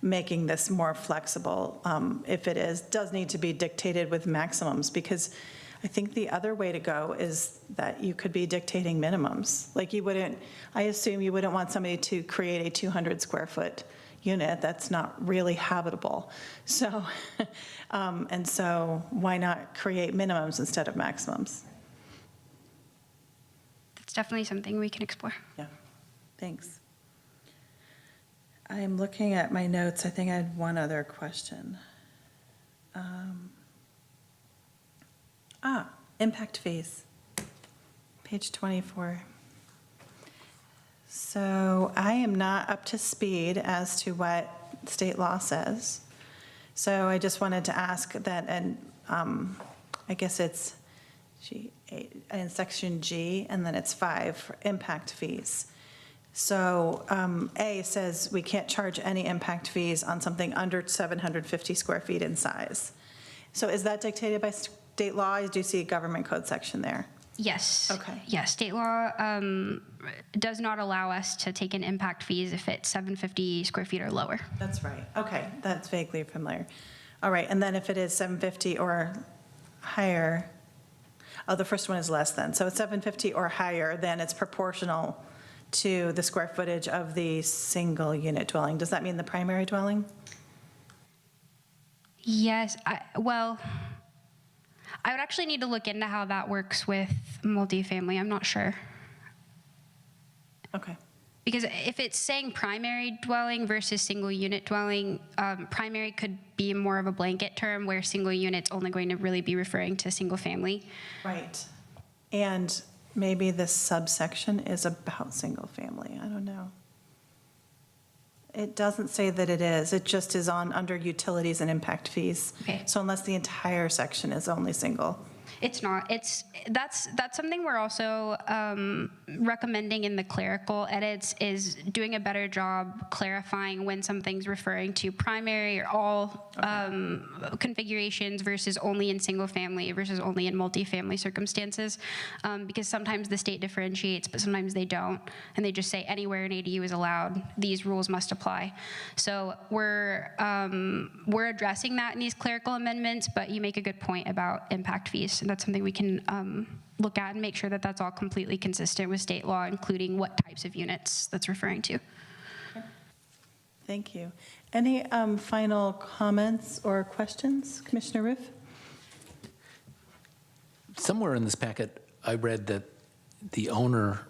making this more flexible if it does need to be dictated with maximums, because I think the other way to go is that you could be dictating minimums. Like I assume you wouldn't want somebody to create a 200 square foot unit that's not really habitable. So, and so why not create minimums instead of maximums? It's definitely something we can explore. Yeah, thanks. I'm looking at my notes. I think I had one other question. Impact fees, page 24. So I am not up to speed as to what state law says. So I just wanted to ask that, and I guess it's in section G, and then it's 5 for impact fees. So A says we can't charge any impact fees on something under 750 square feet in size. So is that dictated by state law? I do see a government code section there. Yes. Okay. Yeah, state law does not allow us to take in impact fees if it's 750 square feet or lower. That's right. Okay, that's vaguely familiar. All right, and then if it is 750 or higher, the first one is less then. So it's 750 or higher, then it's proportional to the square footage of the single unit dwelling. Does that mean the primary dwelling? Yes, well, I would actually need to look into how that works with multifamily. I'm not sure. Okay. Because if it's saying primary dwelling versus single unit dwelling, primary could be more of a blanket term where single unit's only going to really be referring to single family. Right. And maybe this subsection is about single family. I don't know. It doesn't say that it is. It just is under utilities and impact fees. Okay. So unless the entire section is only single. It's not. That's something we're also recommending in the clerical edits, is doing a better job clarifying when something's referring to primary or all configurations versus only in single family versus only in multifamily circumstances, because sometimes the state differentiates, but sometimes they don't, and they just say anywhere an ADU is allowed, these rules must apply. So we're addressing that in these clerical amendments, but you make a good point about impact fees. And that's something we can look at and make sure that that's all completely consistent with state law, including what types of units that's referring to. Thank you. Any final comments or questions? Commissioner Roof? Somewhere in this packet, I read that the owner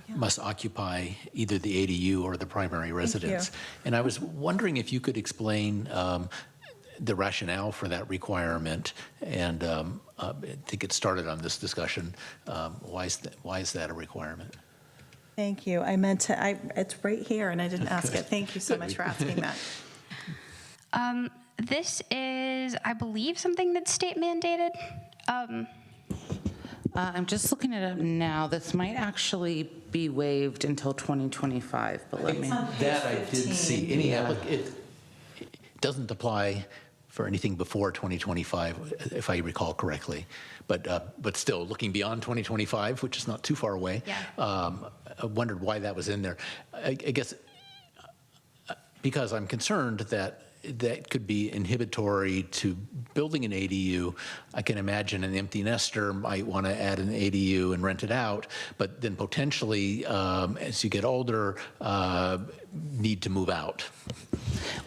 must occupy either the ADU or the primary residence. And I was wondering if you could explain the rationale for that requirement, and to get started on this discussion, why is that a requirement? Thank you. I meant to, it's right here and I didn't ask it. Thank you so much for asking that. This is, I believe, something that's state mandated. I'm just looking it up now. This might actually be waived until 2025, but let me. That I did see. It doesn't apply for anything before 2025, if I recall correctly. But still, looking beyond 2025, which is not too far away, I wondered why that was in there. I guess because I'm concerned that could be inhibitory to building an ADU. I can imagine an empty nester might want to add an ADU and rent it out, but then potentially, as you get older, need to move out.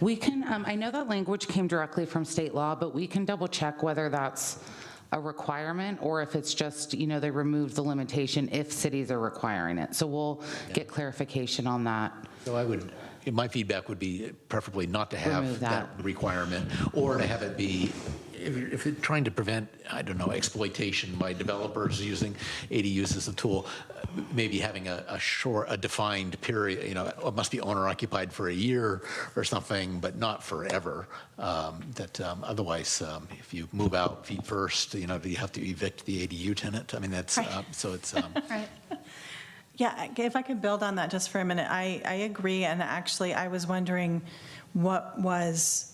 We can, I know that language came directly from state law, but we can double check whether that's a requirement or if it's just, they removed the limitation if cities are requiring it. So we'll get clarification on that. So my feedback would be preferably not to have that requirement, or to have it be, if you're trying to prevent, I don't know, exploitation by developers using ADUs as a tool, maybe having a defined period, it must be owner occupied for a year or something, but not forever. Otherwise, if you move out feet first, you have to evict the ADU tenant. I mean, that's, so it's. Right. Yeah, if I could build on that just for a minute, I agree, and actually I was wondering what was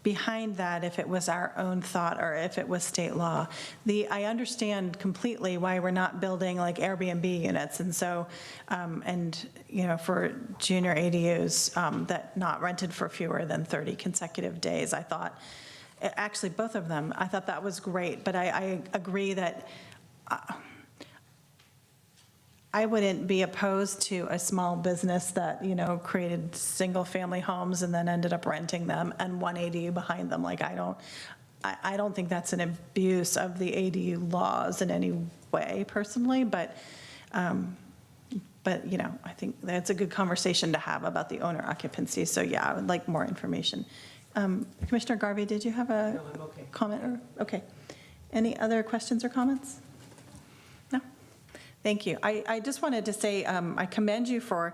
behind that, if it was our own thought or if it was state law. I understand completely why we're not building like Airbnb units, and so, for junior ADUs that not rented for fewer than 30 consecutive days. I thought, actually both of them, I thought that was great, but I agree that I wouldn't be opposed to a small business that, created single-family homes and then ended up renting them and one ADU behind them. Like, I don't think that's an abuse of the ADU laws in any way, personally, but I think that's a good conversation to have about the owner occupancy. So yeah, I would like more information. Commissioner Garvey, did you have a comment? Okay. Any other questions or comments? Thank you. I just wanted to say I commend you for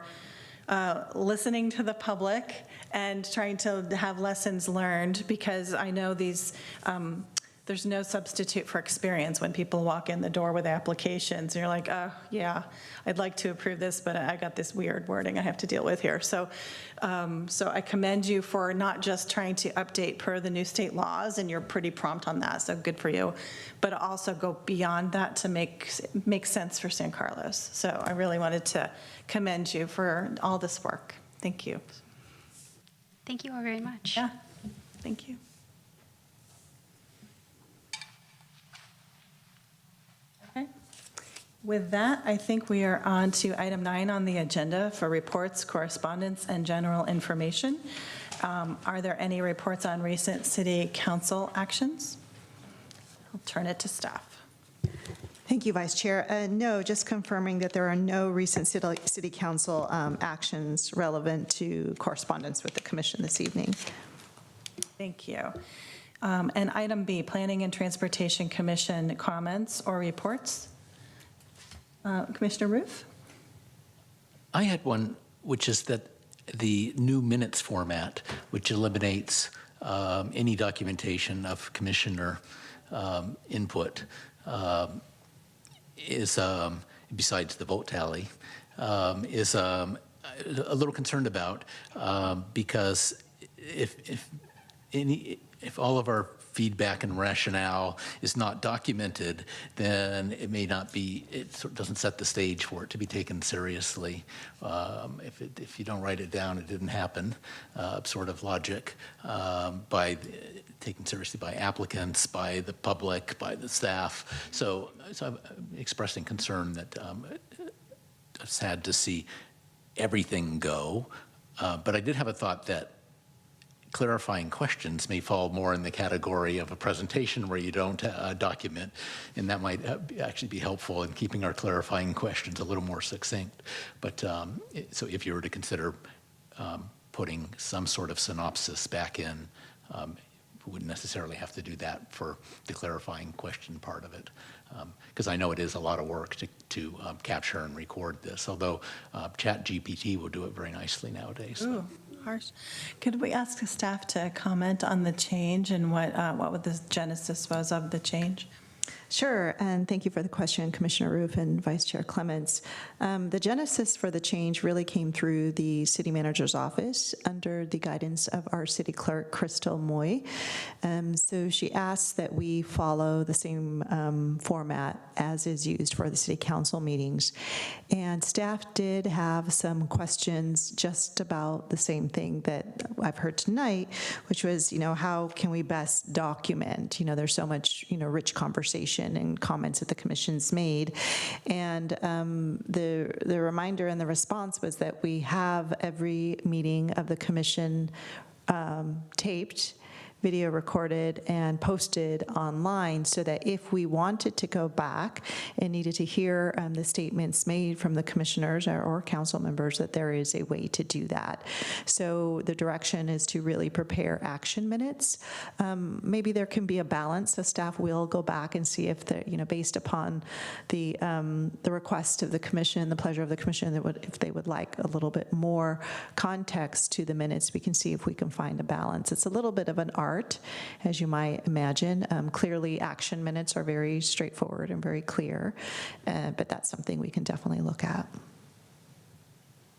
listening to the public and trying to have lessons learned, because I know there's no substitute for experience when people walk in the door with applications and you're like, oh, yeah, I'd like to approve this, but I got this weird wording I have to deal with here. So I commend you for not just trying to update per the new state laws, and you're pretty prompt on that, so good for you, but also go beyond that to make sense for San Carlos. So I really wanted to commend you for all this work. Thank you. Thank you all very much. Yeah, thank you. Okay. With that, I think we are on to item 9 on the agenda for reports, correspondence, and general information. Are there any reports on recent city council actions? I'll turn it to staff. Thank you, Vice Chair. No, just confirming that there are no recent City Council actions relevant to correspondence with the Commission this evening. Thank you. And item B, Planning and Transportation Commission comments or reports. Commissioner Roof? I had one, which is that the new minutes format, which eliminates any documentation of commissioner input, is, besides the vote tally, is a little concerned about because if all of our feedback and rationale is not documented, then it may not be, it sort of doesn't set the stage for it to be taken seriously. If you don't write it down, it didn't happen, sort of logic, by taken seriously by applicants, by the public, by the staff. So I'm expressing concern that I'm sad to see everything go, but I did have a thought that clarifying questions may fall more in the category of a presentation where you don't document, and that might actually be helpful in keeping our clarifying questions a little more succinct. But so if you were to consider putting some sort of synopsis back in, we wouldn't necessarily have to do that for the clarifying question part of it, because I know it is a lot of work to capture and record this, although ChatGPT will do it very nicely nowadays. So. Harsh. Could we ask the staff to comment on the change and what the genesis was of the change? Sure, and thank you for the question, Commissioner Roof and Vice Chair Clements. The genesis for the change really came through the City Manager's Office under the guidance of our City Clerk, Crystal Moy. So she asked that we follow the same format as is used for the City Council meetings. And staff did have some questions just about the same thing that I've heard tonight, which was, how can we best document? There's so much, rich conversation and comments that the Commission's made. And the reminder and the response was that we have every meeting of the Commission taped, video recorded, and posted online, so that if we wanted to go back and needed to hear the statements made from the commissioners or council members, that there is a way to do that. So the direction is to really prepare action minutes. Maybe there can be a balance, so staff will go back and see if, based upon the request of the commission, the pleasure of the commission, if they would like a little bit more context to the minutes, we can see if we can find a balance. It's a little bit of an art, as you might imagine. Clearly, action minutes are very straightforward and very clear, but that's something we can definitely look at.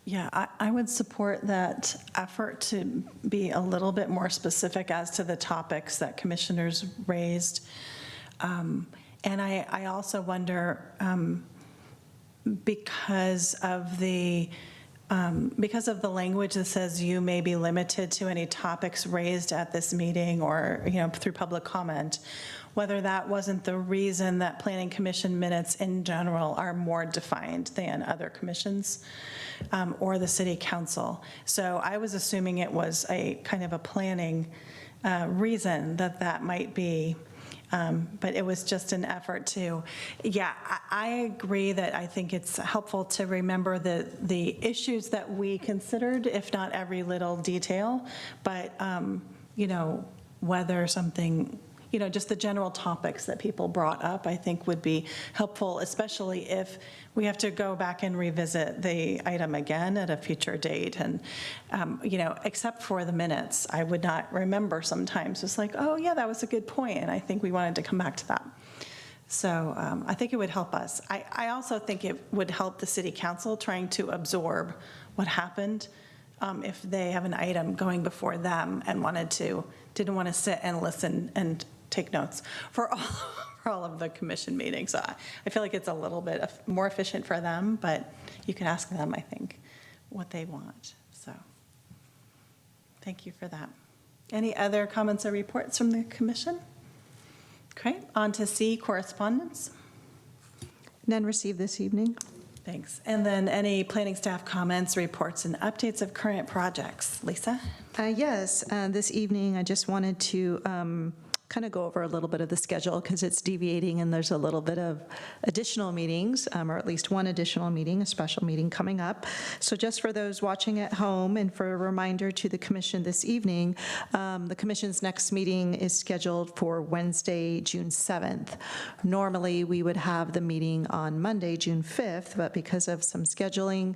Yeah, I would support that effort to be a little bit more specific as to the topics that commissioners raised. And I also wonder, because of the language that says you may be limited to any topics raised at this meeting or, through public comment, whether that wasn't the reason that Planning Commission minutes in general are more defined than other commissions or the City Council. So I was assuming it was a kind of a planning reason that might be. But it was just an effort to, I agree that I think it's helpful to remember the issues that we considered, if not every little detail, but, whether something, just the general topics that people brought up, I think would be helpful, especially if we have to go back and revisit the item again at a future date. And, except for the minutes, I would not remember sometimes. It's like, oh, yeah, that was a good point, and I think we wanted to come back to that. So I think it would help us. I also think it would help the City Council trying to absorb what happened if they have an item going before them and didn't want to sit and listen and take notes for all of the commission meetings. I feel like it's a little bit more efficient for them, but you can ask them, I think, what they want. So thank you for that. Any other comments or reports from the commission? Okay, on to C, correspondence. None received this evening. Thanks. And then any planning staff comments, reports, and updates of current projects? Lisa? Yes, this evening I just wanted to kind of go over a little bit of the schedule because it's deviating and there's a little bit of additional meetings, or at least one additional meeting, a special meeting coming up. So just for those watching at home and for a reminder to the commission this evening, the commission's next meeting is scheduled for Wednesday, June 7th. Normally, we would have the meeting on Monday, June 5th, but because of some scheduling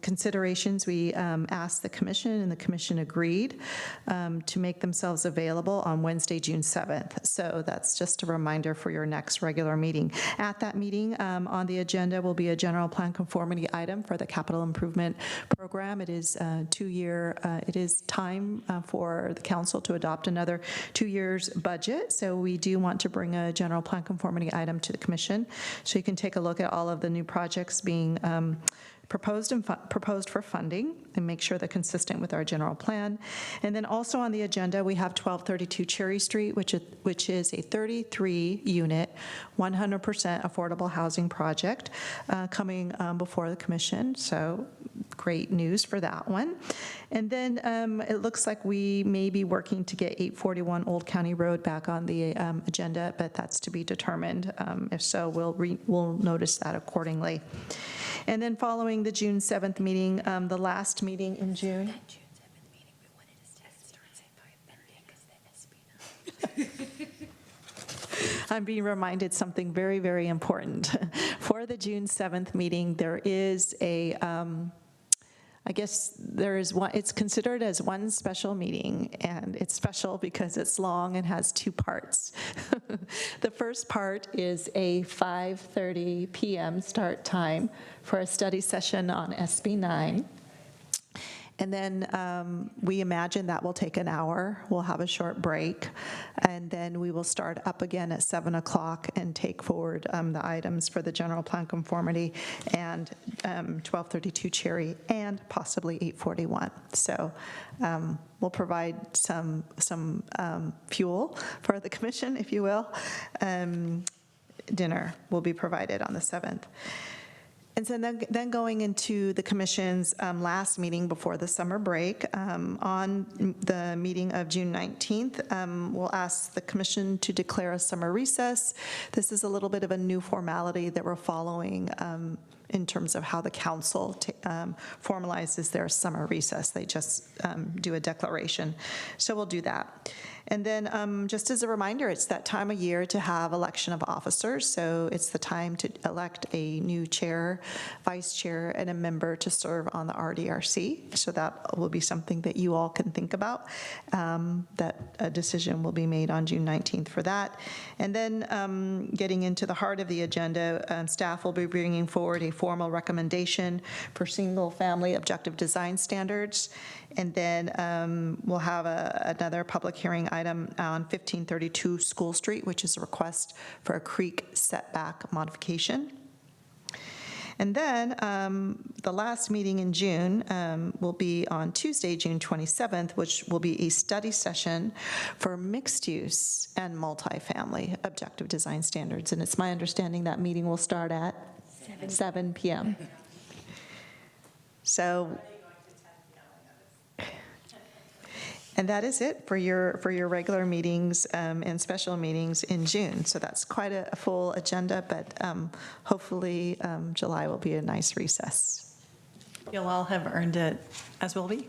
considerations, we asked the commission, and the commission agreed to make themselves available on Wednesday, June 7th. So that's just a reminder for your next regular meeting. At that meeting, on the agenda will be a general plan conformity item for the capital improvement program. It is 2-year, it is time for the council to adopt another 2 years budget. So we do want to bring a general plan conformity item to the commission. So you can take a look at all of the new projects being proposed for funding and make sure they're consistent with our general plan. And then also on the agenda, we have 1232 Cherry Street, which is a 33-unit, 100% affordable housing project coming before the commission. So great news for that one. And then it looks like we may be working to get 841 Old County Road back on the agenda, but that's to be determined. If so, we'll notice that accordingly. And then following the June 7th meeting, the last meeting in June. I'm being reminded something very, very important. For the June 7th meeting, there is a, I guess there is one, it's considered as one special meeting, and it's special because it's long and has 2 parts. The first part is a 5:30 p.m. start time for a study session on SB 9. And then we imagine that will take an hour. We'll have a short break, and then we will start up again at 7 o'clock and take forward the items for the general plan conformity and 1232 Cherry and possibly 841. So we'll provide some fuel for the commission, if you will. Dinner will be provided on the 7th. And so then going into the commission's last meeting before the summer break, on the meeting of June 19th, we'll ask the commission to declare a summer recess. This is a little bit of a new formality that we're following in terms of how the council formalizes their summer recess. They just do a declaration. So we'll do that. And then just as a reminder, it's that time of year to have election of officers. So it's the time to elect a new chair, vice chair, and a member to serve on the RDRC. So that will be something that you all can think about. That a decision will be made on June 19th for that. And then getting into the heart of the agenda, staff will be bringing forward a formal recommendation for single-family objective design standards. And then we'll have another public hearing item on 1532 School Street, which is a request for a creek setback modification. And then the last meeting in June will be on Tuesday, June 27th, which will be a study session for mixed use and multifamily objective design standards. And it's my understanding that meeting will start at 7 p.m. So, and that is it for your regular meetings and special meetings in June. So that's quite a full agenda, but hopefully July will be a nice recess. You'll all have earned it, as will we.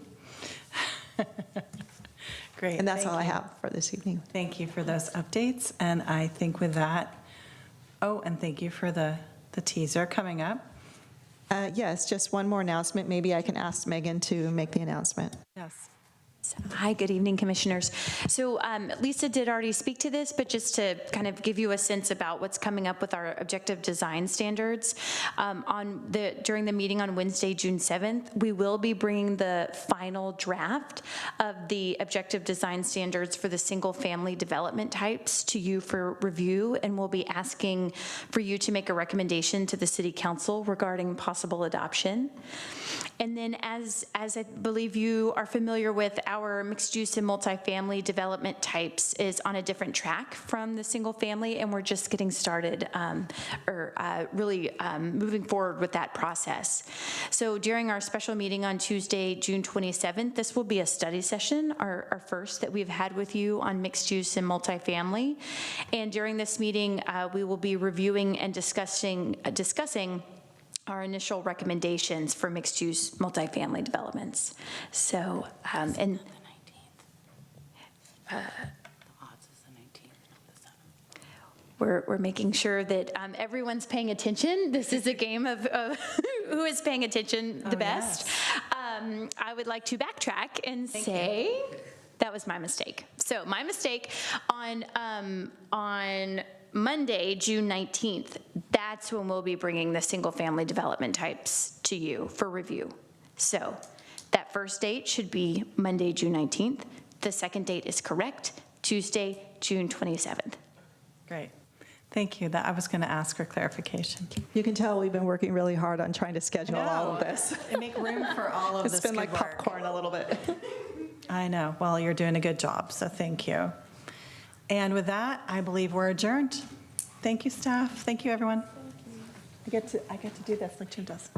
Great. And that's thank all I you. have for this evening. Thank you for those updates. And I think with that, and thank you for the teaser coming up. Yes, just one more announcement. Maybe I can ask Megan to make the announcement. Yes. Hi, good evening, commissioners. So Lisa did already speak to this, but just to kind of give you a sense about what's coming up with our objective design standards, during the meeting on Wednesday, June 7th, we will be bringing the final draft of the objective design standards for the single family development types to you for review, and we'll be asking for you to make a recommendation to the City Council regarding possible adoption. And then as I believe you are familiar with, our mixed-use and multifamily development types is on a different track from the single-family, and we're just getting started, really moving forward with that process. So during our special meeting on Tuesday, June 27th, this will be a study session, our first that we've had with you on mixed-use and multifamily. And during this meeting, we will be reviewing and discussing our initial recommendations for mixed-use multifamily developments. So, we're making sure that everyone's paying attention. This is a game of who is paying attention the best. I would like to backtrack and say that was my mistake. So my mistake on Monday, June 19th, that's when we'll be bringing the single-family development types to you for review. So that first date should be Monday, June 19th. The second date is correct, Tuesday, June 27th. Great. Thank you. That I was going to ask for clarification. You can tell we've been working really hard on trying to schedule all of this. And make room for all of this It's been like good work. popcorn a little bit. I know. Well, you're doing a good job, so thank you. And with that, I believe we're adjourned. Thank you, staff. Thank you, everyone. I get to do this like Jim does.